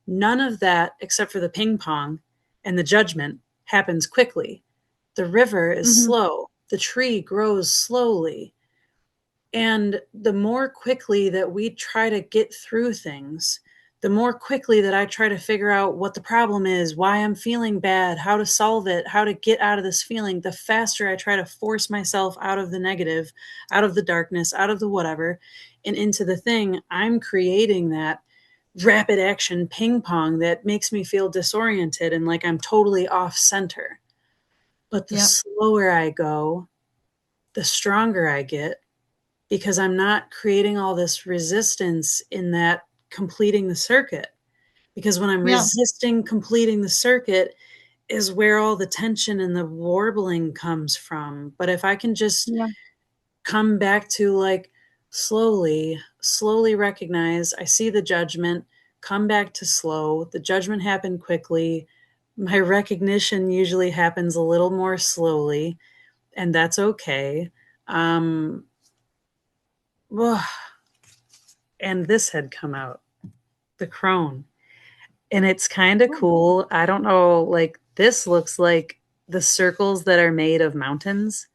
none of that, except for the ping pong and the judgment, happens quickly. The river is Mm-hmm. slow, the tree grows slowly. And the more quickly that we try to get through things, the more quickly that I try to figure out what the problem is, why I'm feeling bad, how to solve it, how to get out of this feeling, the faster I try to force myself out of the negative, out of the darkness, out of the whatever, and into the thing. I'm creating that rapid action ping pong that makes me feel disoriented and like I'm totally off center. But the Yeah. slower I go, the stronger I get, because I'm not creating all this resistance in that completing the circuit. Because when I'm Yeah. resisting completing the circuit is where all the tension and the warbling comes from. But if I can just Yeah. come back to like slowly recognize I see the judgment, come back to slow. The judgment happened quickly. My recognition usually happens a little more slowly, and that's okay. Um, and this had come out, the crone. And it's kind of Oh, cool. I don't know, like this looks like the circles that are made of mountains.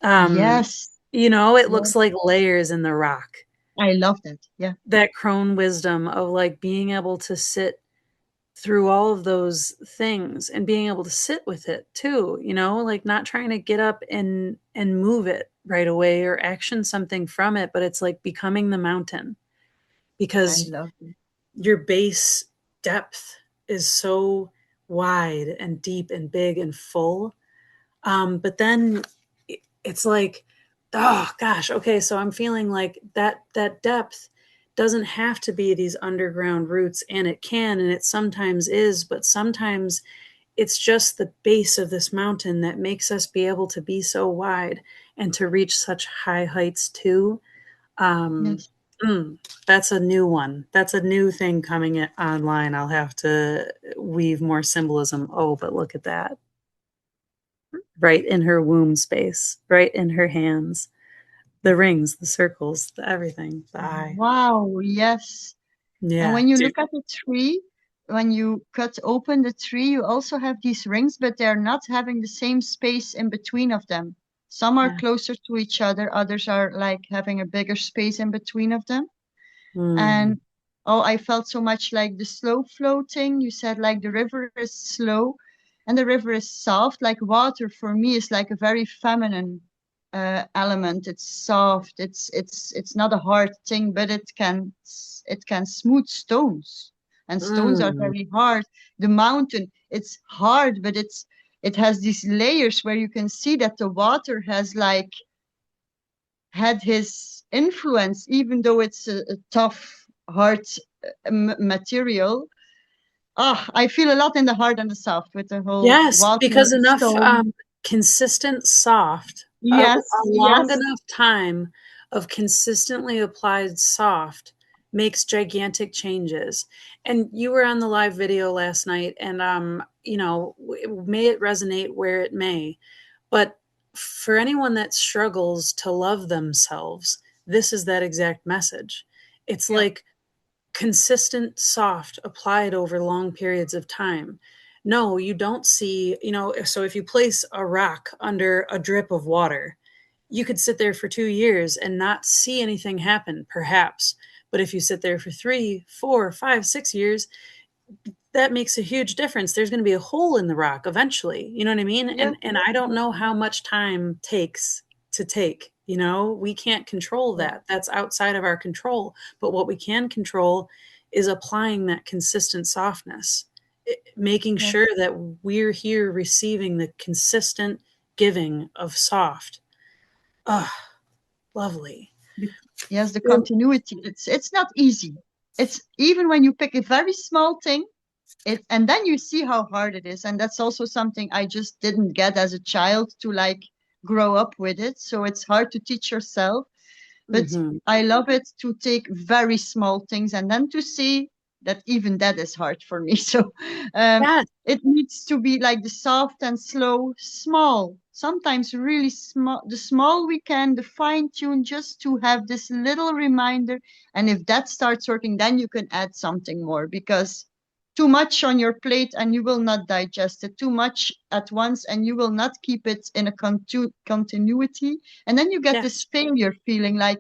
Um, yes. it Yes. looks like layers in the rock. I love that. Yeah. That crone wisdom of like being able to sit through all of those things and being able to sit with it too, like not trying to get up and move it right away or action something from it, but it's like becoming the mountain, I because love it. your base depth is so wide and deep and big and full. But then it's like, oh gosh, okay, so I'm feeling like that depth doesn't have to be these underground roots, and it can, and it sometimes is, but sometimes it's just the base of this mountain that makes us be able to be so wide and to reach such high heights too. um, Yes. that's a new one. That's a new thing coming online. I'll have to weave more symbolism. Oh, but look at that. Right in her womb space, right in her hands. The rings, the circles, the everything, the eye. Wow. Yes. And Yeah, when you dude. look at the tree, when you cut open the tree, you also have these rings, but they're not having the same space in between of them. Some are Yeah. closer to each other, others are like having a bigger space in between of them. Mm. And oh, I felt so much like the slow floating. You said like the river is slow and the river is soft. Like water for me is like a very feminine element. It's soft. It's not a hard thing, but it can smooth stones. And stones are Mm. very hard. The mountain, it's hard, but it has these layers where you can see that the water has like had his influence, even though it's a tough, hard material. Ah, I feel a lot in the hard and the soft with the whole Yes, water, because enough stone. consistent soft Yes, long yes, enough time of consistently applied soft makes gigantic changes. And you were on the live video last night, and may it resonate where it may, but for anyone that struggles to love themselves, this is that exact message. It's yeah, like consistent soft applied over long periods of time. No, you don't see, so if you place a rock under a drip of water, you could sit there for 2 years and not see anything happen, perhaps. But if you sit there for 3, 4, 5, 6 years, that makes a huge difference. There's going to be a hole in the rock eventually. You know what I mean? yeah, And I don't know how much time takes to take. We can't control yeah, that. That's outside of our control. But what we can control is applying that consistent softness, making yeah. sure that we're here receiving the consistent giving of soft. Ah, lovely. The- yes, the continuity. It's not easy. It's even when you pick a very small thing, and then you see how hard it is. And that's also something I just didn't get as a child to like grow up with it. So it's hard to teach yourself. But Mm-hmm. I love it to take very small things and then to see that even that is hard for me. So um, Yes. it needs to be like the soft and slow, small, sometimes really small, the small we can, the fine tune, just to have this little reminder. And if that starts working, then you can add something more because too much on your plate and you will not digest it, too much at once and you will not keep it in a continuity. And then you get this Yes. failure feeling like,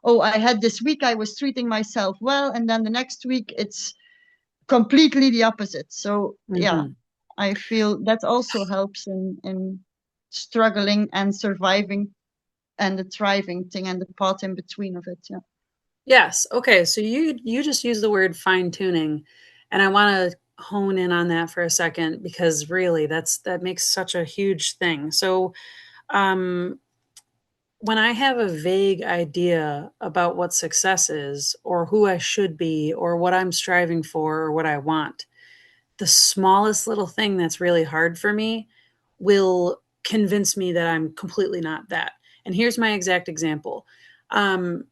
oh, I had this week, I was treating myself well. And then the next week, it's completely the opposite. So, yeah, Mm-hmm. I feel that also helps in struggling and surviving and the thriving thing and the part in between of it. Yeah. Yes. Okay. So you just use the word fine tuning, and I want to hone in on that for a second because really that makes such a huge thing. So um, when I have a vague idea about what success is, or who I should be, or what I'm striving for, or what I want, the smallest little thing that's really hard for me will convince me that I'm completely not that. And here's my exact example. Um,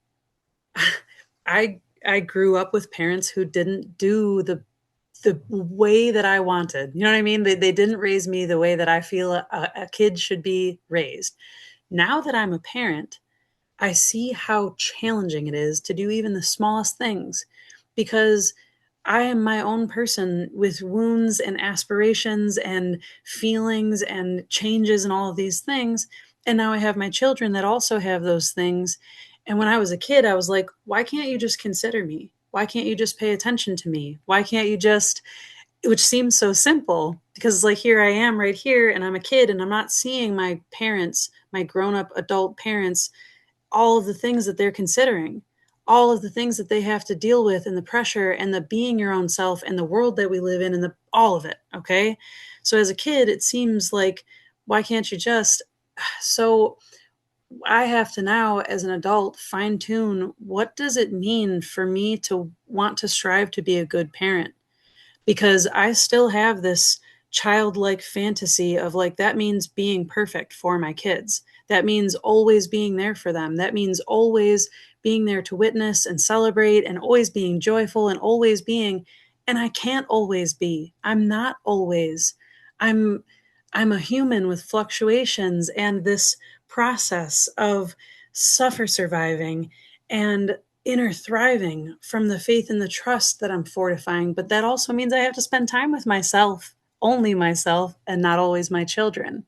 I grew up with parents who didn't do the way that I wanted. You know what I mean? They didn't raise me the way that I feel a kid should be raised. Now that I'm a parent, I see how challenging it is to do even the smallest things because I am my own person with wounds and aspirations and feelings and changes and all of these things. And now I have my children that also have those things. And when I was a kid, I was like, why can't you just consider me? Why can't you just pay attention to me? Why can't you just, which seems so simple because it's like here I am right here and I'm a kid and I'm not seeing my parents, my grown up adult parents, all of the things that they're considering, all of the things that they have to deal with, and the pressure and the being your own self and the world that we live in and the all of it. Okay. So as a kid, it seems like, why can't you just? So I have to now, as an adult, fine tune what does it mean for me to want to strive to be a good parent? Because I still have this childlike fantasy of like, that means being perfect for my kids. That means always being there for them. That means always being there to witness and celebrate and always being joyful and always being. And I can't always be. I'm not always. I'm I'm a human with fluctuations and this process of suffer surviving and inner thriving from the faith and the trust that I'm fortifying. But that also means I have to spend time with myself, only myself, and not always my children.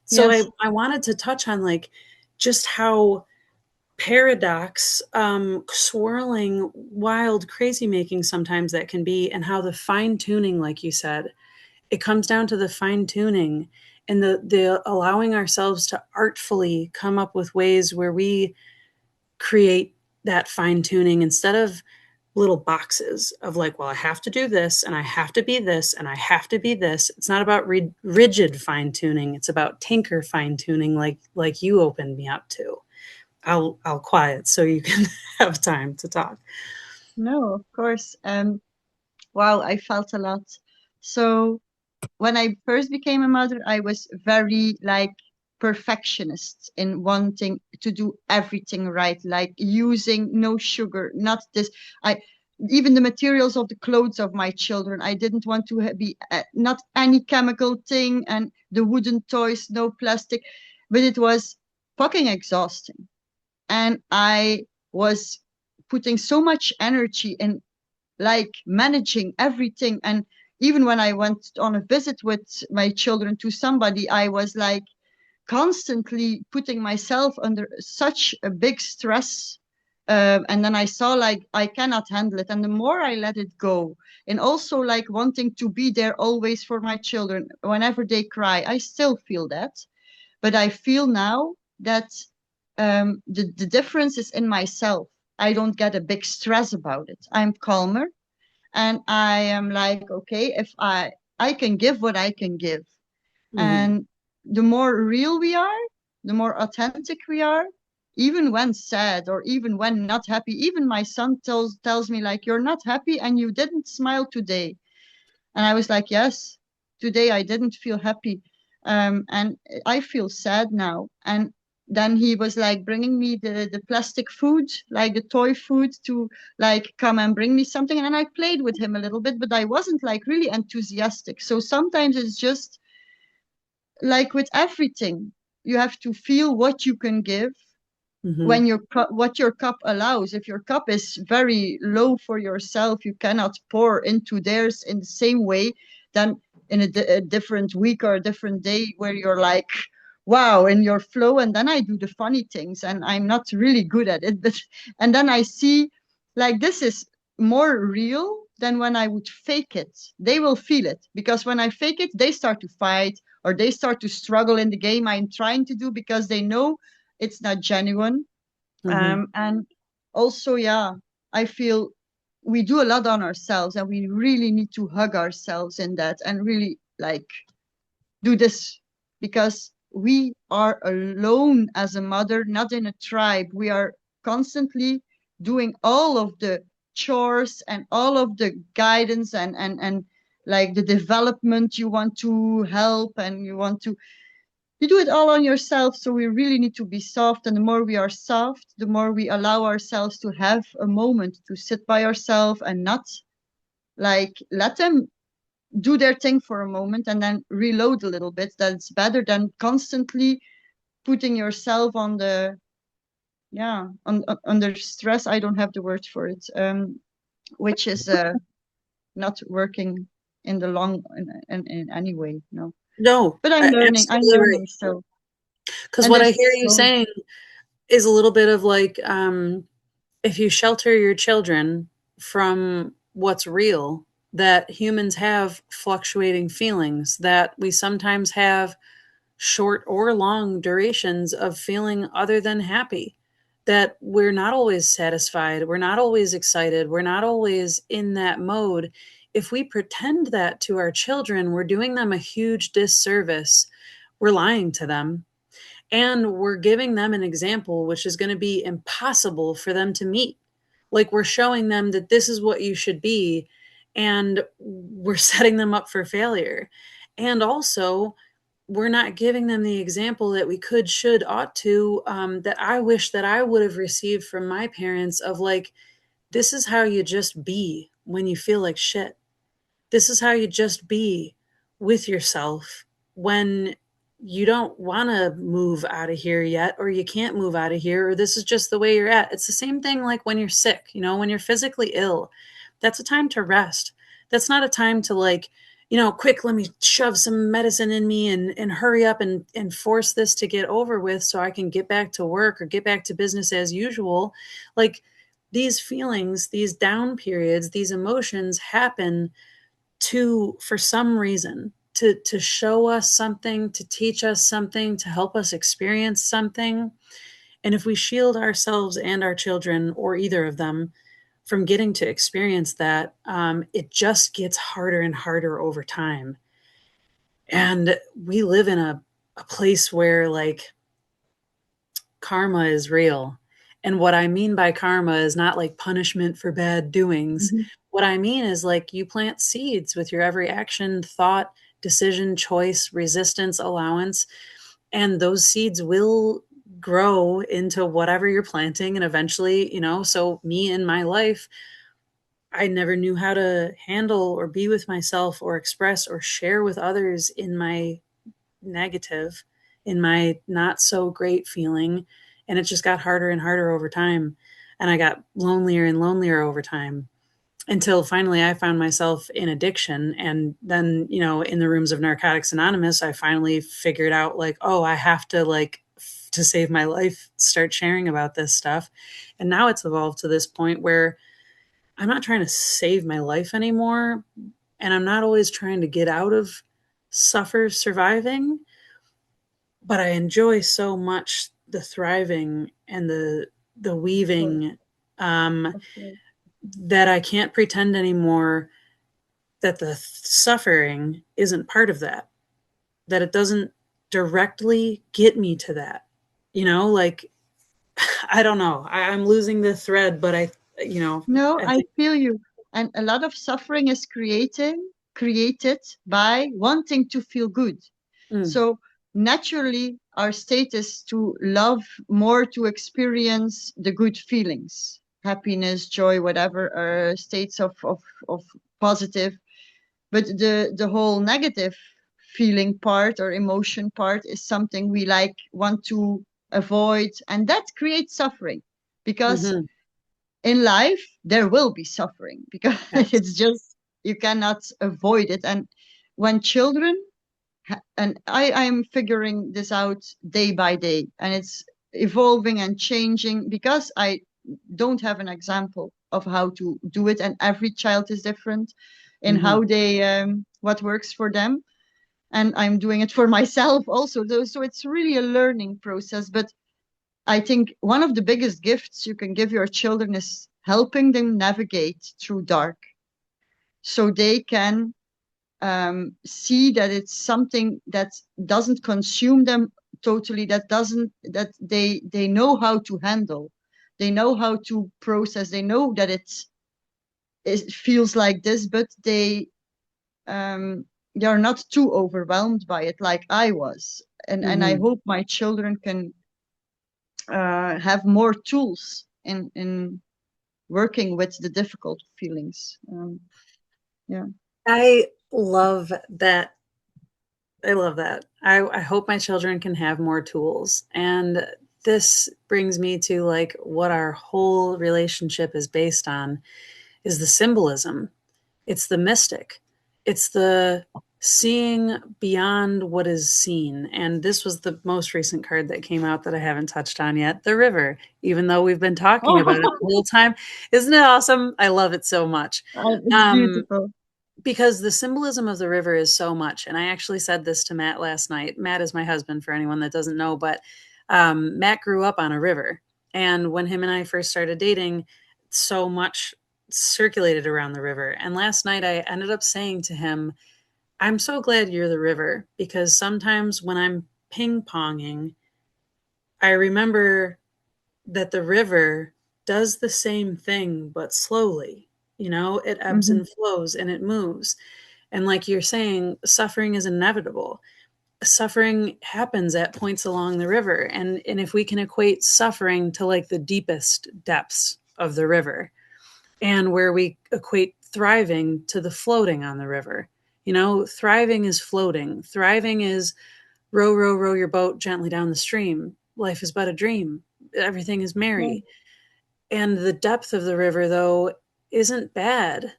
So Yes. I wanted to touch on like just how paradox, swirling, wild, crazy making sometimes that can be, and how the fine tuning, like you said, it comes down to the fine tuning and the allowing ourselves to artfully come up with ways where we create that fine tuning instead of little boxes of like, well, I have to do this and I have to be this and I have to be this. It's not about rigid fine tuning. It's about tinker fine tuning, like you opened me up to. I'll quiet so you can have time to talk. No, of course. Wow, I felt a lot. So when I first became a mother, I was very like perfectionist in wanting to do everything right, like using no sugar, not this. I even the materials of the clothes of my children, I didn't want to be not any chemical thing, and the wooden toys, no plastic. But it was fucking exhausting, and I was putting so much energy in like managing everything. And even when I went on a visit with my children to somebody, I was like constantly putting myself under such a big stress. And then I saw like I cannot handle it. And the more I let it go, and also like wanting to be there always for my children whenever they cry, I still feel that. But I feel now that the difference is in myself. I don't get a big stress about it. I'm calmer, and I am like, okay, if I can give what I can give. Mm-hmm. And the more real we are, the more authentic we are, even when sad or even when not happy. Even my son tells me like, you're not happy and you didn't smile today. And I was like, yes, today I didn't feel happy. And I feel sad now. And then he was like bringing me the plastic food, like the toy food, to like come and bring me something. And then I played with him a little bit, but I wasn't like really enthusiastic. So sometimes it's just like with everything, you have to feel what you can give Mm-hmm. when what your cup allows. If your cup is very low for yourself, you cannot pour into theirs in the same way. Then in a different week or a different day where you're like, wow, in your flow. And then I do the funny things, and I'm not really good at it. But and then I see like this is more real than when I would fake it. They will feel it, because when I fake it, they start to fight or they start to struggle in the game I'm trying to do, because they know it's not genuine. Mm-hmm. And also, yeah, I feel we do a lot on ourselves, and we really need to hug ourselves in that and really like do this, because we are alone as a mother, not in a tribe. We are constantly doing all of the chores and all of the guidance and like the development you want to help, and you do it all on yourself. So we really need to be soft. And the more we are soft, the more we allow ourselves to have a moment to sit by ourselves and not like let them do their thing for a moment and then reload a little bit. That's better than constantly putting yourself on the, yeah, under stress. I don't have the word for it, which is not working in the long in any way. No, No, but I'm learning. I'm absolutely right. learning. So, Because and what I there's hear you so. saying is a little bit of like, if you shelter your children from what's real, that humans have fluctuating feelings, that we sometimes have short or long durations of feeling other than happy, that we're not always satisfied, we're not always excited, we're not always in that mode. If we pretend that to our children, we're doing them a huge disservice. We're lying to them, and we're giving them an example which is going to be impossible for them to meet. Like, we're showing them that this is what you should be, and we're setting them up for failure. And also, we're not giving them the example that we could, should, ought to, that I wish that I would have received from my parents, of like, this is how you just be when you feel like shit. This is how you just be with yourself when you don't want to move out of here yet, or you can't move out of here, or this is just the way you're at. It's the same thing like when you're sick, when you're physically ill. That's a time to rest. That's not a time to like, quick, let me shove some medicine in me and hurry up and force this to get over with so I can get back to work or get back to business as usual. Like, these feelings, these down periods, these emotions happen to, for some reason, to show us something, to teach us something, to help us experience something. And if we shield ourselves and our children, or either of them, from getting to experience that, it just gets harder and harder over time. And we live in a place where like karma is real. And what I mean by karma is not like punishment for bad doings. Mhm. What I mean is like you plant seeds with your every action, thought, decision, choice, resistance, allowance. and those seeds will grow into whatever you're planting. And eventually, you know, so me in my life, I never knew how to handle or be with myself or express or share with others in my negative, in my not so great feeling. And it just got harder and harder over time. And I got lonelier and lonelier over time until finally I found myself in addiction. And then, you know, in the rooms of Narcotics Anonymous, I finally figured out, like, oh, I have to, like, to save my life, start sharing about this stuff. And now it's evolved to this point where I'm not trying to save my life anymore. And I'm not always trying to get out of surviving, but I enjoy so much the thriving and the Or, weaving, um, of course. that I can't pretend anymore that the suffering isn't part of that, that it doesn't directly get me to that. You know, like, I don't know. I'm losing the thread, but you know, No, I I think, feel you. And a lot of suffering is created by wanting to feel good. mm, So naturally, our state is to love more, to experience the good feelings, happiness, joy, whatever, states of positive. But the whole negative feeling part or emotion part is something we like want to avoid, and that creates suffering because mm-hmm, in life there will be suffering because yes, it's just you cannot avoid it. And when children and I'm figuring this out day by day, and it's evolving and changing because I don't have an example of how to do it, and every child is different in mm-hmm, how they what works for them, and I'm doing it for myself also. So it's really a learning process. But I think one of the biggest gifts you can give your children is helping them navigate through dark so they can see that it's something that doesn't consume them totally, that they know how to handle, they know how to process, they know that it feels like this, but they are not too overwhelmed by it like I was. And I mm-hmm. hope my children can have more tools in working with the difficult feelings. Yeah. I love that. I love that. I hope my children can have more tools. And this brings me to, like, what our whole relationship is based on is the symbolism. It's the mystic. It's the seeing beyond what is seen. And this was the most recent card that came out that I haven't touched on yet, the river, even though we've been talking about it the whole time. Isn't it awesome? I love it so much. It's Um, beautiful. because the symbolism of the river is so much. And I actually said this to Matt last night. Matt is my husband, for anyone that doesn't know, but Matt grew up on a river. And when him and I first started dating, so much circulated around the river. And last night I ended up saying to him, I'm so glad you're the river, because sometimes when I'm ping ponging, I remember that the river does the same thing, but slowly. You know, it ebbs Hmm. and flows and it moves. And like you're saying, suffering is inevitable. Suffering happens at points along the river. And if we can equate suffering to, like, the deepest depths of the river, and where we equate thriving to the floating on the river. You know, thriving is floating. Thriving is row, row, row your boat gently down the stream. Life is but a dream. Everything is Yeah. merry. And the depth of the river, though, isn't bad,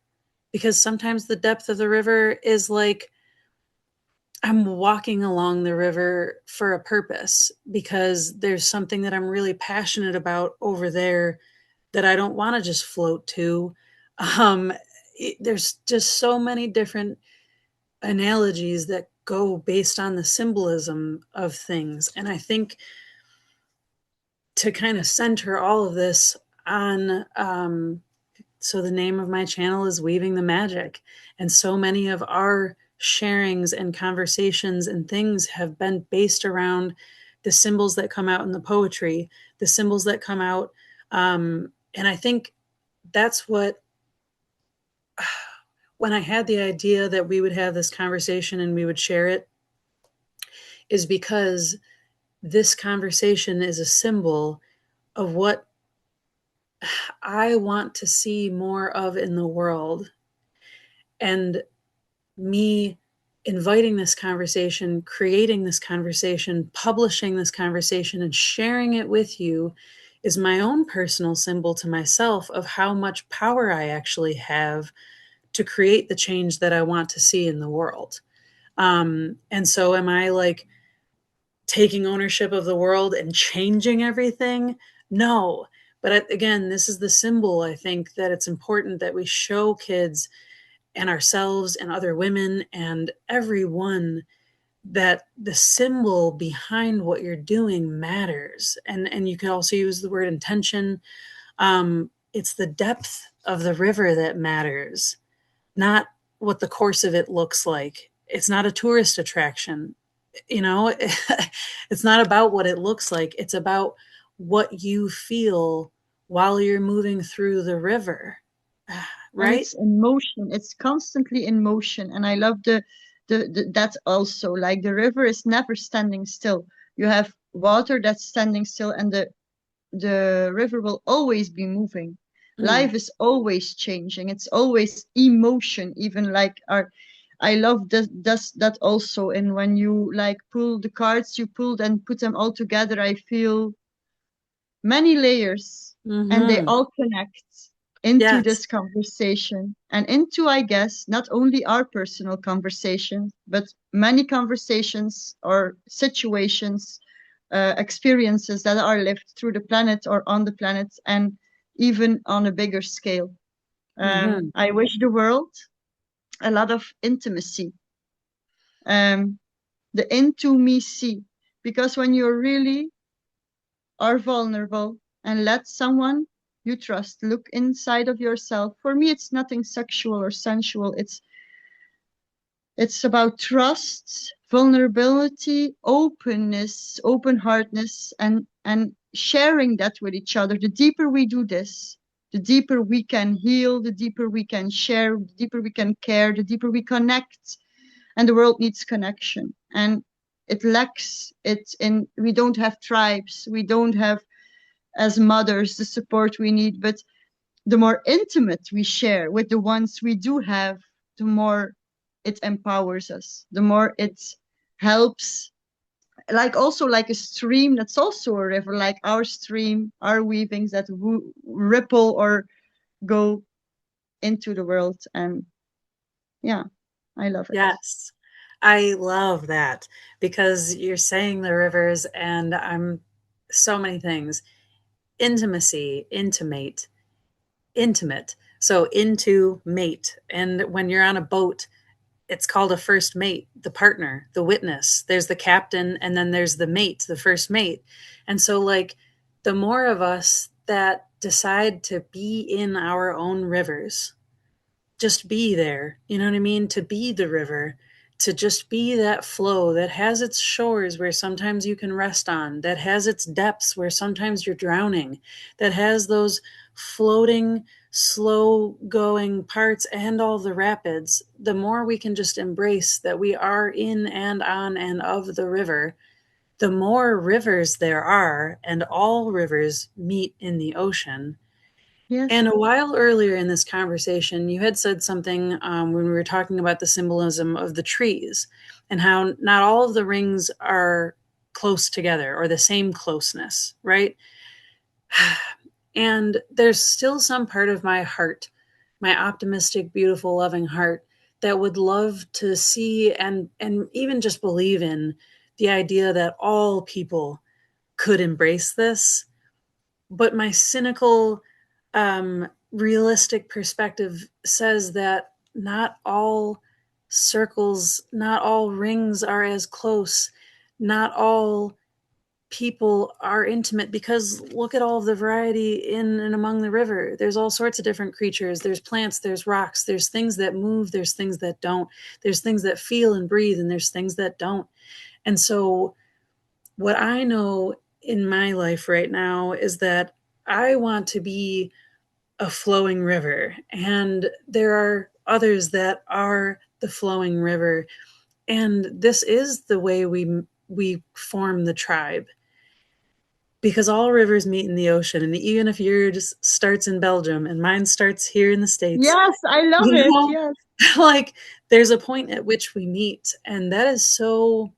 because sometimes the depth of the river is like, I'm walking along the river for a purpose, because there's something that I'm really passionate about over there that I don't want to just float to. Um, there's just so many different analogies that go based on the symbolism of things. And I think to kind of center all of this on, so the name of my channel is Weaving the Magic. And so many of our sharings and conversations and things have been based around the symbols that come out in the poetry, the symbols that come out. And I think that's what, when I had the idea that we would have this conversation and we would share it, is because this conversation is a symbol of what I want to see more of in the world. And me inviting this conversation, creating this conversation, publishing this conversation, and sharing it with you is my own personal symbol to myself of how much power I actually have to create the change that I want to see in the world. And so, am I like taking ownership of the world and changing everything? No. But again, this is the symbol, I think, that it's important that we show kids and ourselves and other women and everyone that the symbol behind what you're doing matters. And you can also use the word intention. It's the depth of the river that matters, not what the course of it looks like. It's not a tourist attraction. You know, it's not about what it looks like. It's about what you feel while you're moving through the river. And Right? it's in motion. It's constantly in motion. And I love the that also, like the river is never standing still. You have water that's standing still, and the river will always be moving. Mm. Life is always changing. It's always emotion, even like our I love that also. And when you like pull the cards you pulled and put them all together, I feel many layers, and they Mm-hmm. all connect into Yes. this conversation and into, I guess, not only our personal conversations, but many conversations or situations, experiences that are lived through the planet or on the planet, and even on a bigger scale. Mm-hmm. I wish the world a lot of intimacy, um, the into me see, because when you're really are vulnerable and let someone you trust look inside of yourself. For me, it's nothing sexual or sensual. It's about trust, vulnerability, openness, open-heartedness, and sharing that with each other. The deeper we do this, the deeper we can heal, the deeper we can share, the deeper we can care, the deeper we connect. And the world needs connection. And it lacks it in, we don't have tribes, we don't have as mothers the support we need, but the more intimate we share with the ones we do have, the more it empowers us, the more it helps, like also like a stream that's also a river, like our stream, our weavings that ripple or go into the world. And yeah, I love it. Yes. I love that because you're saying the rivers, and I'm so many things. Intimacy, intimate, intimate. So into mate. And when you're on a boat, it's called a first mate, the partner, the witness. There's the captain, and then there's the mate, the first mate. And so, like, the more of us that decide to be in our own rivers, just be there, you know what I mean? To be the river, to just be that flow that has its shores where sometimes you can rest on, that has its depths where sometimes you're drowning, that has those floating, slow going parts and all the rapids. The more we can just embrace that we are in and on and of the river, the more rivers there are, and all rivers meet in the ocean. Yes. And a while earlier in this conversation, you had said something when we were talking about the symbolism of the trees and how not all of the rings are close together or the same closeness, right? And there's still some part of my heart, my optimistic, beautiful, loving heart, that would love to see and even just believe in the idea that all people could embrace this. But my cynical, realistic perspective says that not all circles, not all rings are as close, not all people are intimate, because look at all the variety in and among the river. There's all sorts of different creatures. There's plants, there's rocks, there's things that move, there's things that don't, there's things that feel and breathe, and there's things that don't. And so what I know in my life right now is that I want to be a flowing river, and there are others that are the flowing river. And this is the way we form the tribe. because all rivers meet in the ocean. And even if yours starts in Belgium and mine starts here in the States, Yes, I love you it. know, Yes, like there's a point at which we meet. And that is so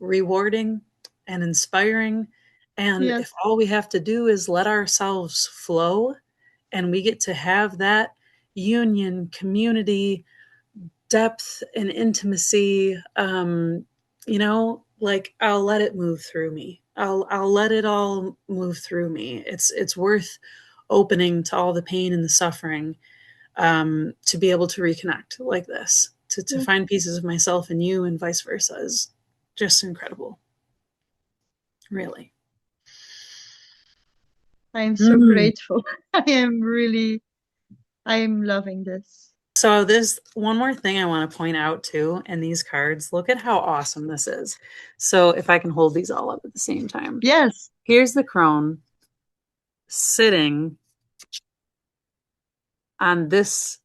rewarding and inspiring. And if yes. all we have to do is let ourselves flow and we get to have that union, community, depth, and intimacy, like I'll let it move through me. I'll let it all move through me. It's worth opening to all the pain and the suffering, to be able to reconnect like this, to Yes. find pieces of myself in you and vice versa is just incredible. Really. I am so Mm. grateful. I am loving this. So there's one more thing I want to point out too in these cards. Look at how awesome this is. So if I can hold these all up at the same time. Yes, Here's the crone sitting on this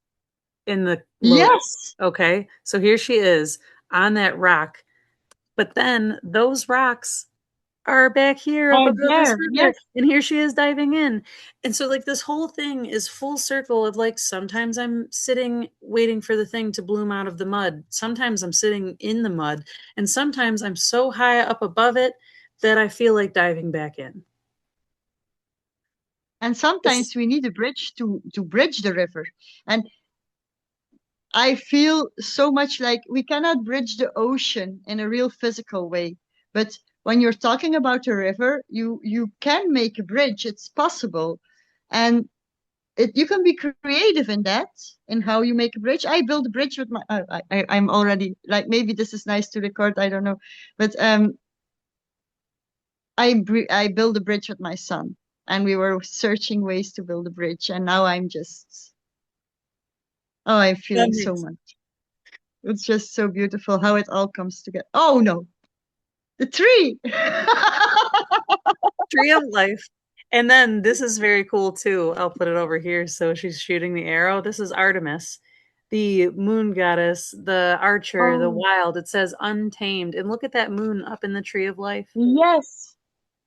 in the lotus. yes. Okay. So here she is on that rock. But then those rocks are back here up Oh, above this there. river. Yes. And here she is diving in. And so, like, this whole thing is full circle of like, sometimes I'm sitting waiting for the thing to bloom out of the mud. Sometimes I'm sitting in the mud. And sometimes I'm so high up above it that I feel like diving back in. And It's, sometimes we need a bridge to bridge the river. And I feel so much like we cannot bridge the ocean in a real physical way. But when you're talking about a river, you can make a bridge. It's possible. And you can be creative in that, in how you make a bridge. I build a bridge with my I'm already like, maybe this is nice to record, I don't know. But I built a bridge with my son, and we were searching ways to build a bridge, and now I'm just, oh, I'm that feeling so makes much. It's just so beautiful how it all comes together. Oh no, the tree. tree of life. And then this is very cool too. I'll put it over here. So she's shooting the arrow. This is Artemis, the moon goddess, the archer, the Oh, wild. It says untamed. And look at that moon up in the tree of life. yes.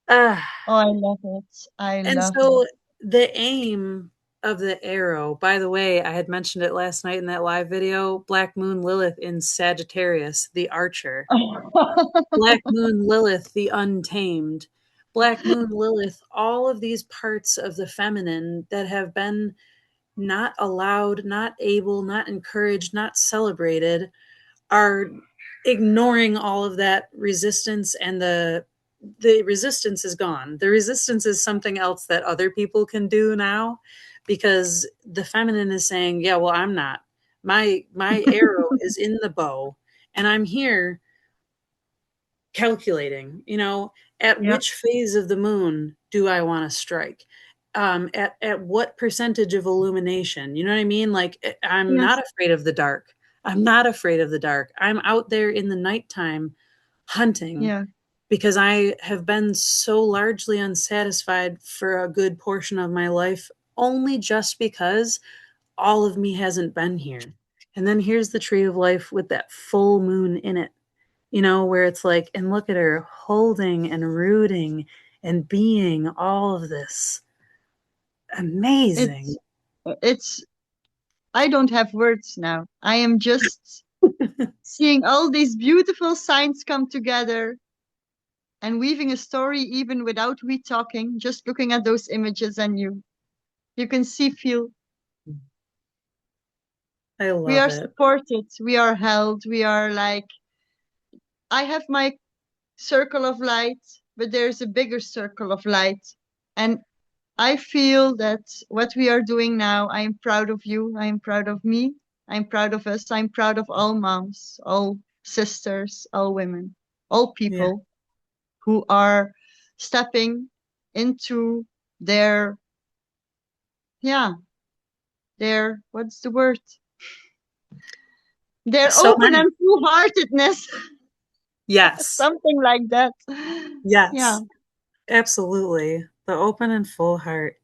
Ah, Oh, I love it. I and love it. so the aim of the arrow, by the way, I had mentioned it last night in that live video, Black Moon Lilith in Sagittarius, the archer. Black Moon Lilith, the untamed. Black Moon Lilith, all of these parts of the feminine that have been not allowed, not able, not encouraged, not celebrated, are ignoring all of that resistance, and the resistance is gone. The resistance is something else that other people can do now, because the feminine is saying, yeah, well, I'm not. My arrow is in the bow and I'm here calculating, at Yeah. which phase of the moon do I want to strike? At what percentage of illumination? You know what I mean? Like, I'm not Yes. afraid of the dark. I'm not afraid of the dark. I'm out there in the nighttime hunting Yeah. because I have been so largely unsatisfied for a good portion of my life, only just because all of me hasn't been here. And then here's the tree of life with that full moon in it, where it's like, and look at her holding and rooting and being all of this. Amazing. It's it's I don't have words now. I am just seeing all these beautiful signs come together and weaving a story even without we talking, just looking at those images, and you can see, feel I we love are it. supported, we are held, we are like, I have my circle of light, but there's a bigger circle of light. And I feel that what we are doing now, I am proud of you, I am proud of me, I'm proud of us, I'm proud of all moms, all sisters, all women, all Yeah. people who are stepping into their, yeah, their, what's the word? Their So open many. and full-heartedness, Yes. something like that. Yeah, Yes. Absolutely. The open and full heart.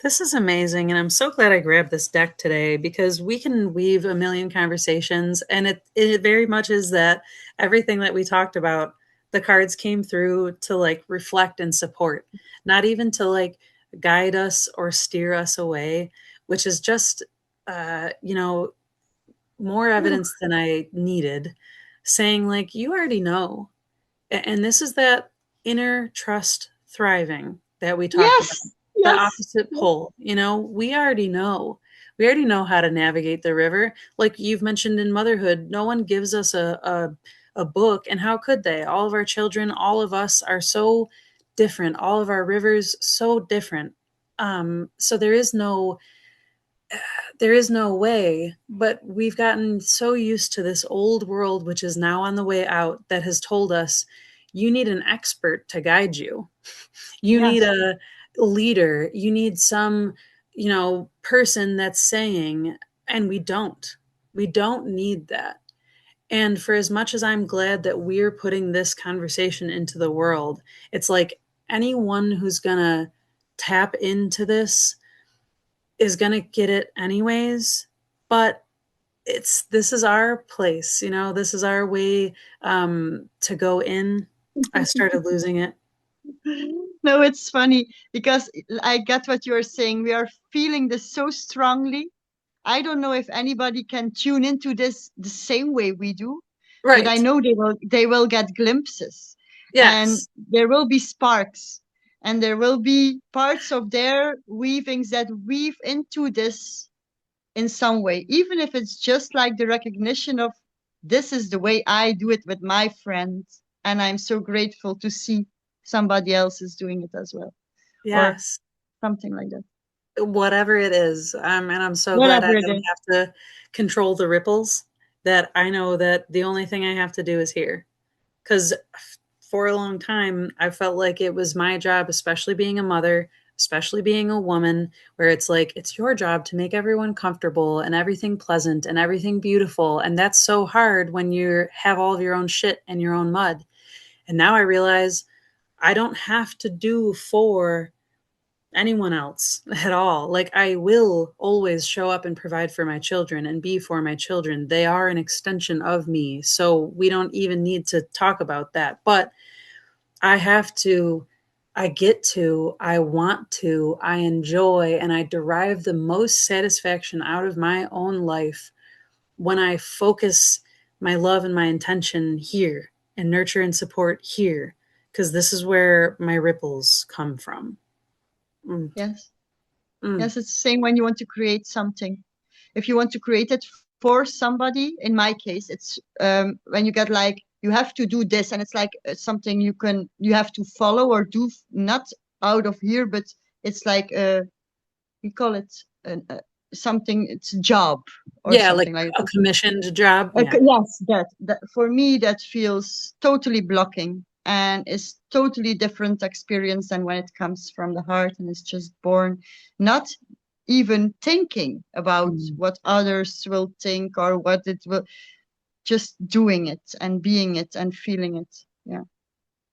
This is amazing. And I'm so glad I grabbed this deck today because we can weave a million conversations. And it very much is that everything that we talked about, The cards came through to like reflect and support, not even to like guide us or steer us away, which is just, you know, more Ooh, evidence than I needed, saying, like, you already know. And this is that inner trust thriving that we talked about, yes, the yes, opposite yes, pole. You know, we already know. We already know how to navigate the river. Like you've mentioned in motherhood, no one gives us a book, and how could they? All of our children, all of us are so different. All of our rivers so different. So there is no way, but we've gotten so used to this old world, which is now on the way out, that has told us you need an expert to guide you. You need yes, a leader. You need some, person that's saying, and we don't. We don't need that. And for as much as I'm glad that we're putting this conversation into the world, it's like anyone who's going to tap into this is going to get it anyways. But this is our place, this is our way to go in. I started losing it. No, it's funny because I get what you're saying. We are feeling this so strongly. I don't know if anybody can tune into this the same way we do, but I Right. know they will get glimpses and Yes. there will be sparks and there will be parts of their weavings that weave into this in some way, even if it's just like the recognition of this is the way I do it with my friends, and I'm so grateful to see somebody else is doing it as well, or Yes. something like that. Whatever it is. And I'm so glad I Whatever it don't is. have to control the ripples, that I know that the only thing I have to do is hear. Because for a long time, I felt like it was my job, especially being a mother, especially being a woman, where it's like, it's your job to make everyone comfortable and everything pleasant and everything beautiful. And that's so hard when you have all of your own shit and your own mud. And now I realize I don't have to do for anyone else at all. Like, I will always show up and provide for my children and be for my children. They are an extension of me. So we don't even need to talk about that. But I have to, I get to, I want to, I enjoy, and I derive the most satisfaction out of my own life when I focus my love and my intention here and nurture and support here, because this is where my ripples come from. Mm, Yes. mm. Yes, it's the same when you want to create something. If you want to create it for somebody, in my case, it's when you get like you have to do this, and it's like something you have to follow or do, not out of here, but it's like we call it something. It's a job or Yeah, like something like a that. commissioned job. Yeah. Yes, that for me that feels totally blocking and is totally different experience than when it comes from the heart and is just born, not even thinking about Mm. what others will think or what it will, just doing it and being it and feeling it. Yeah,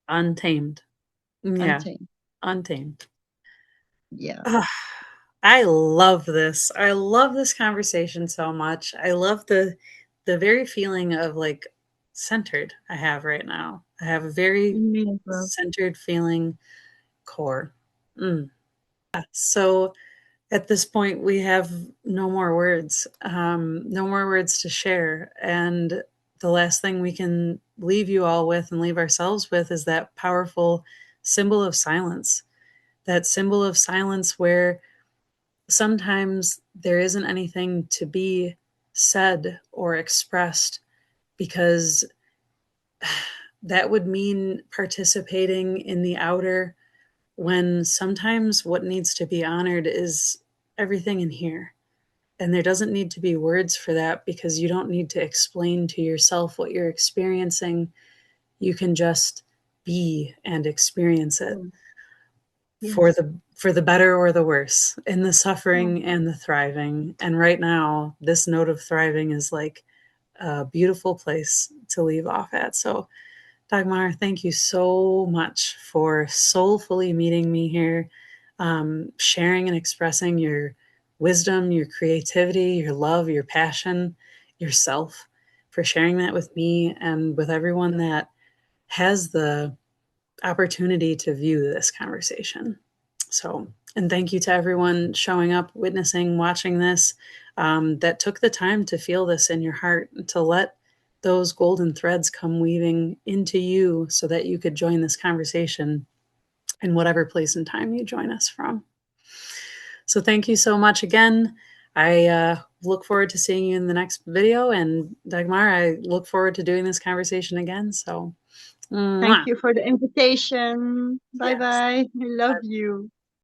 Untamed. Yeah, untamed. untamed. Yeah, Ugh, I love this. I love this conversation so much. I love the very feeling of like centered I have right now. I have a very me as well. centered feeling core. Mm. So at this point, we have no more words, no more words to share. And the last thing we can leave you all with and leave ourselves with is that powerful symbol of silence. That symbol of silence where sometimes there isn't anything to be said or expressed, because that would mean participating in the outer, when sometimes what needs to be honored is everything in here. And there doesn't need to be words for that, because you don't need to explain to yourself what you're experiencing. You can just be and experience it, Mm, for yes. the better or the worse, in the Oh, suffering and the thriving. And right now, this note of thriving is like a beautiful place to leave off at. So Dagmar, thank you so much for soulfully meeting me here, sharing and expressing your wisdom, your creativity, your love, your passion, yourself, for sharing that with me and with everyone that has the opportunity to view this conversation. So, and thank you to everyone showing up, witnessing, watching this, that took the time to feel this in your heart, to let those golden threads come weaving into you so that you could join this conversation in whatever place and time you join us from. So thank you so much again. I look forward to seeing you in the next video. And Dagmar, I look forward to doing this conversation again. So, Thank mwah. you for the invitation. Bye Yes. bye. I love you.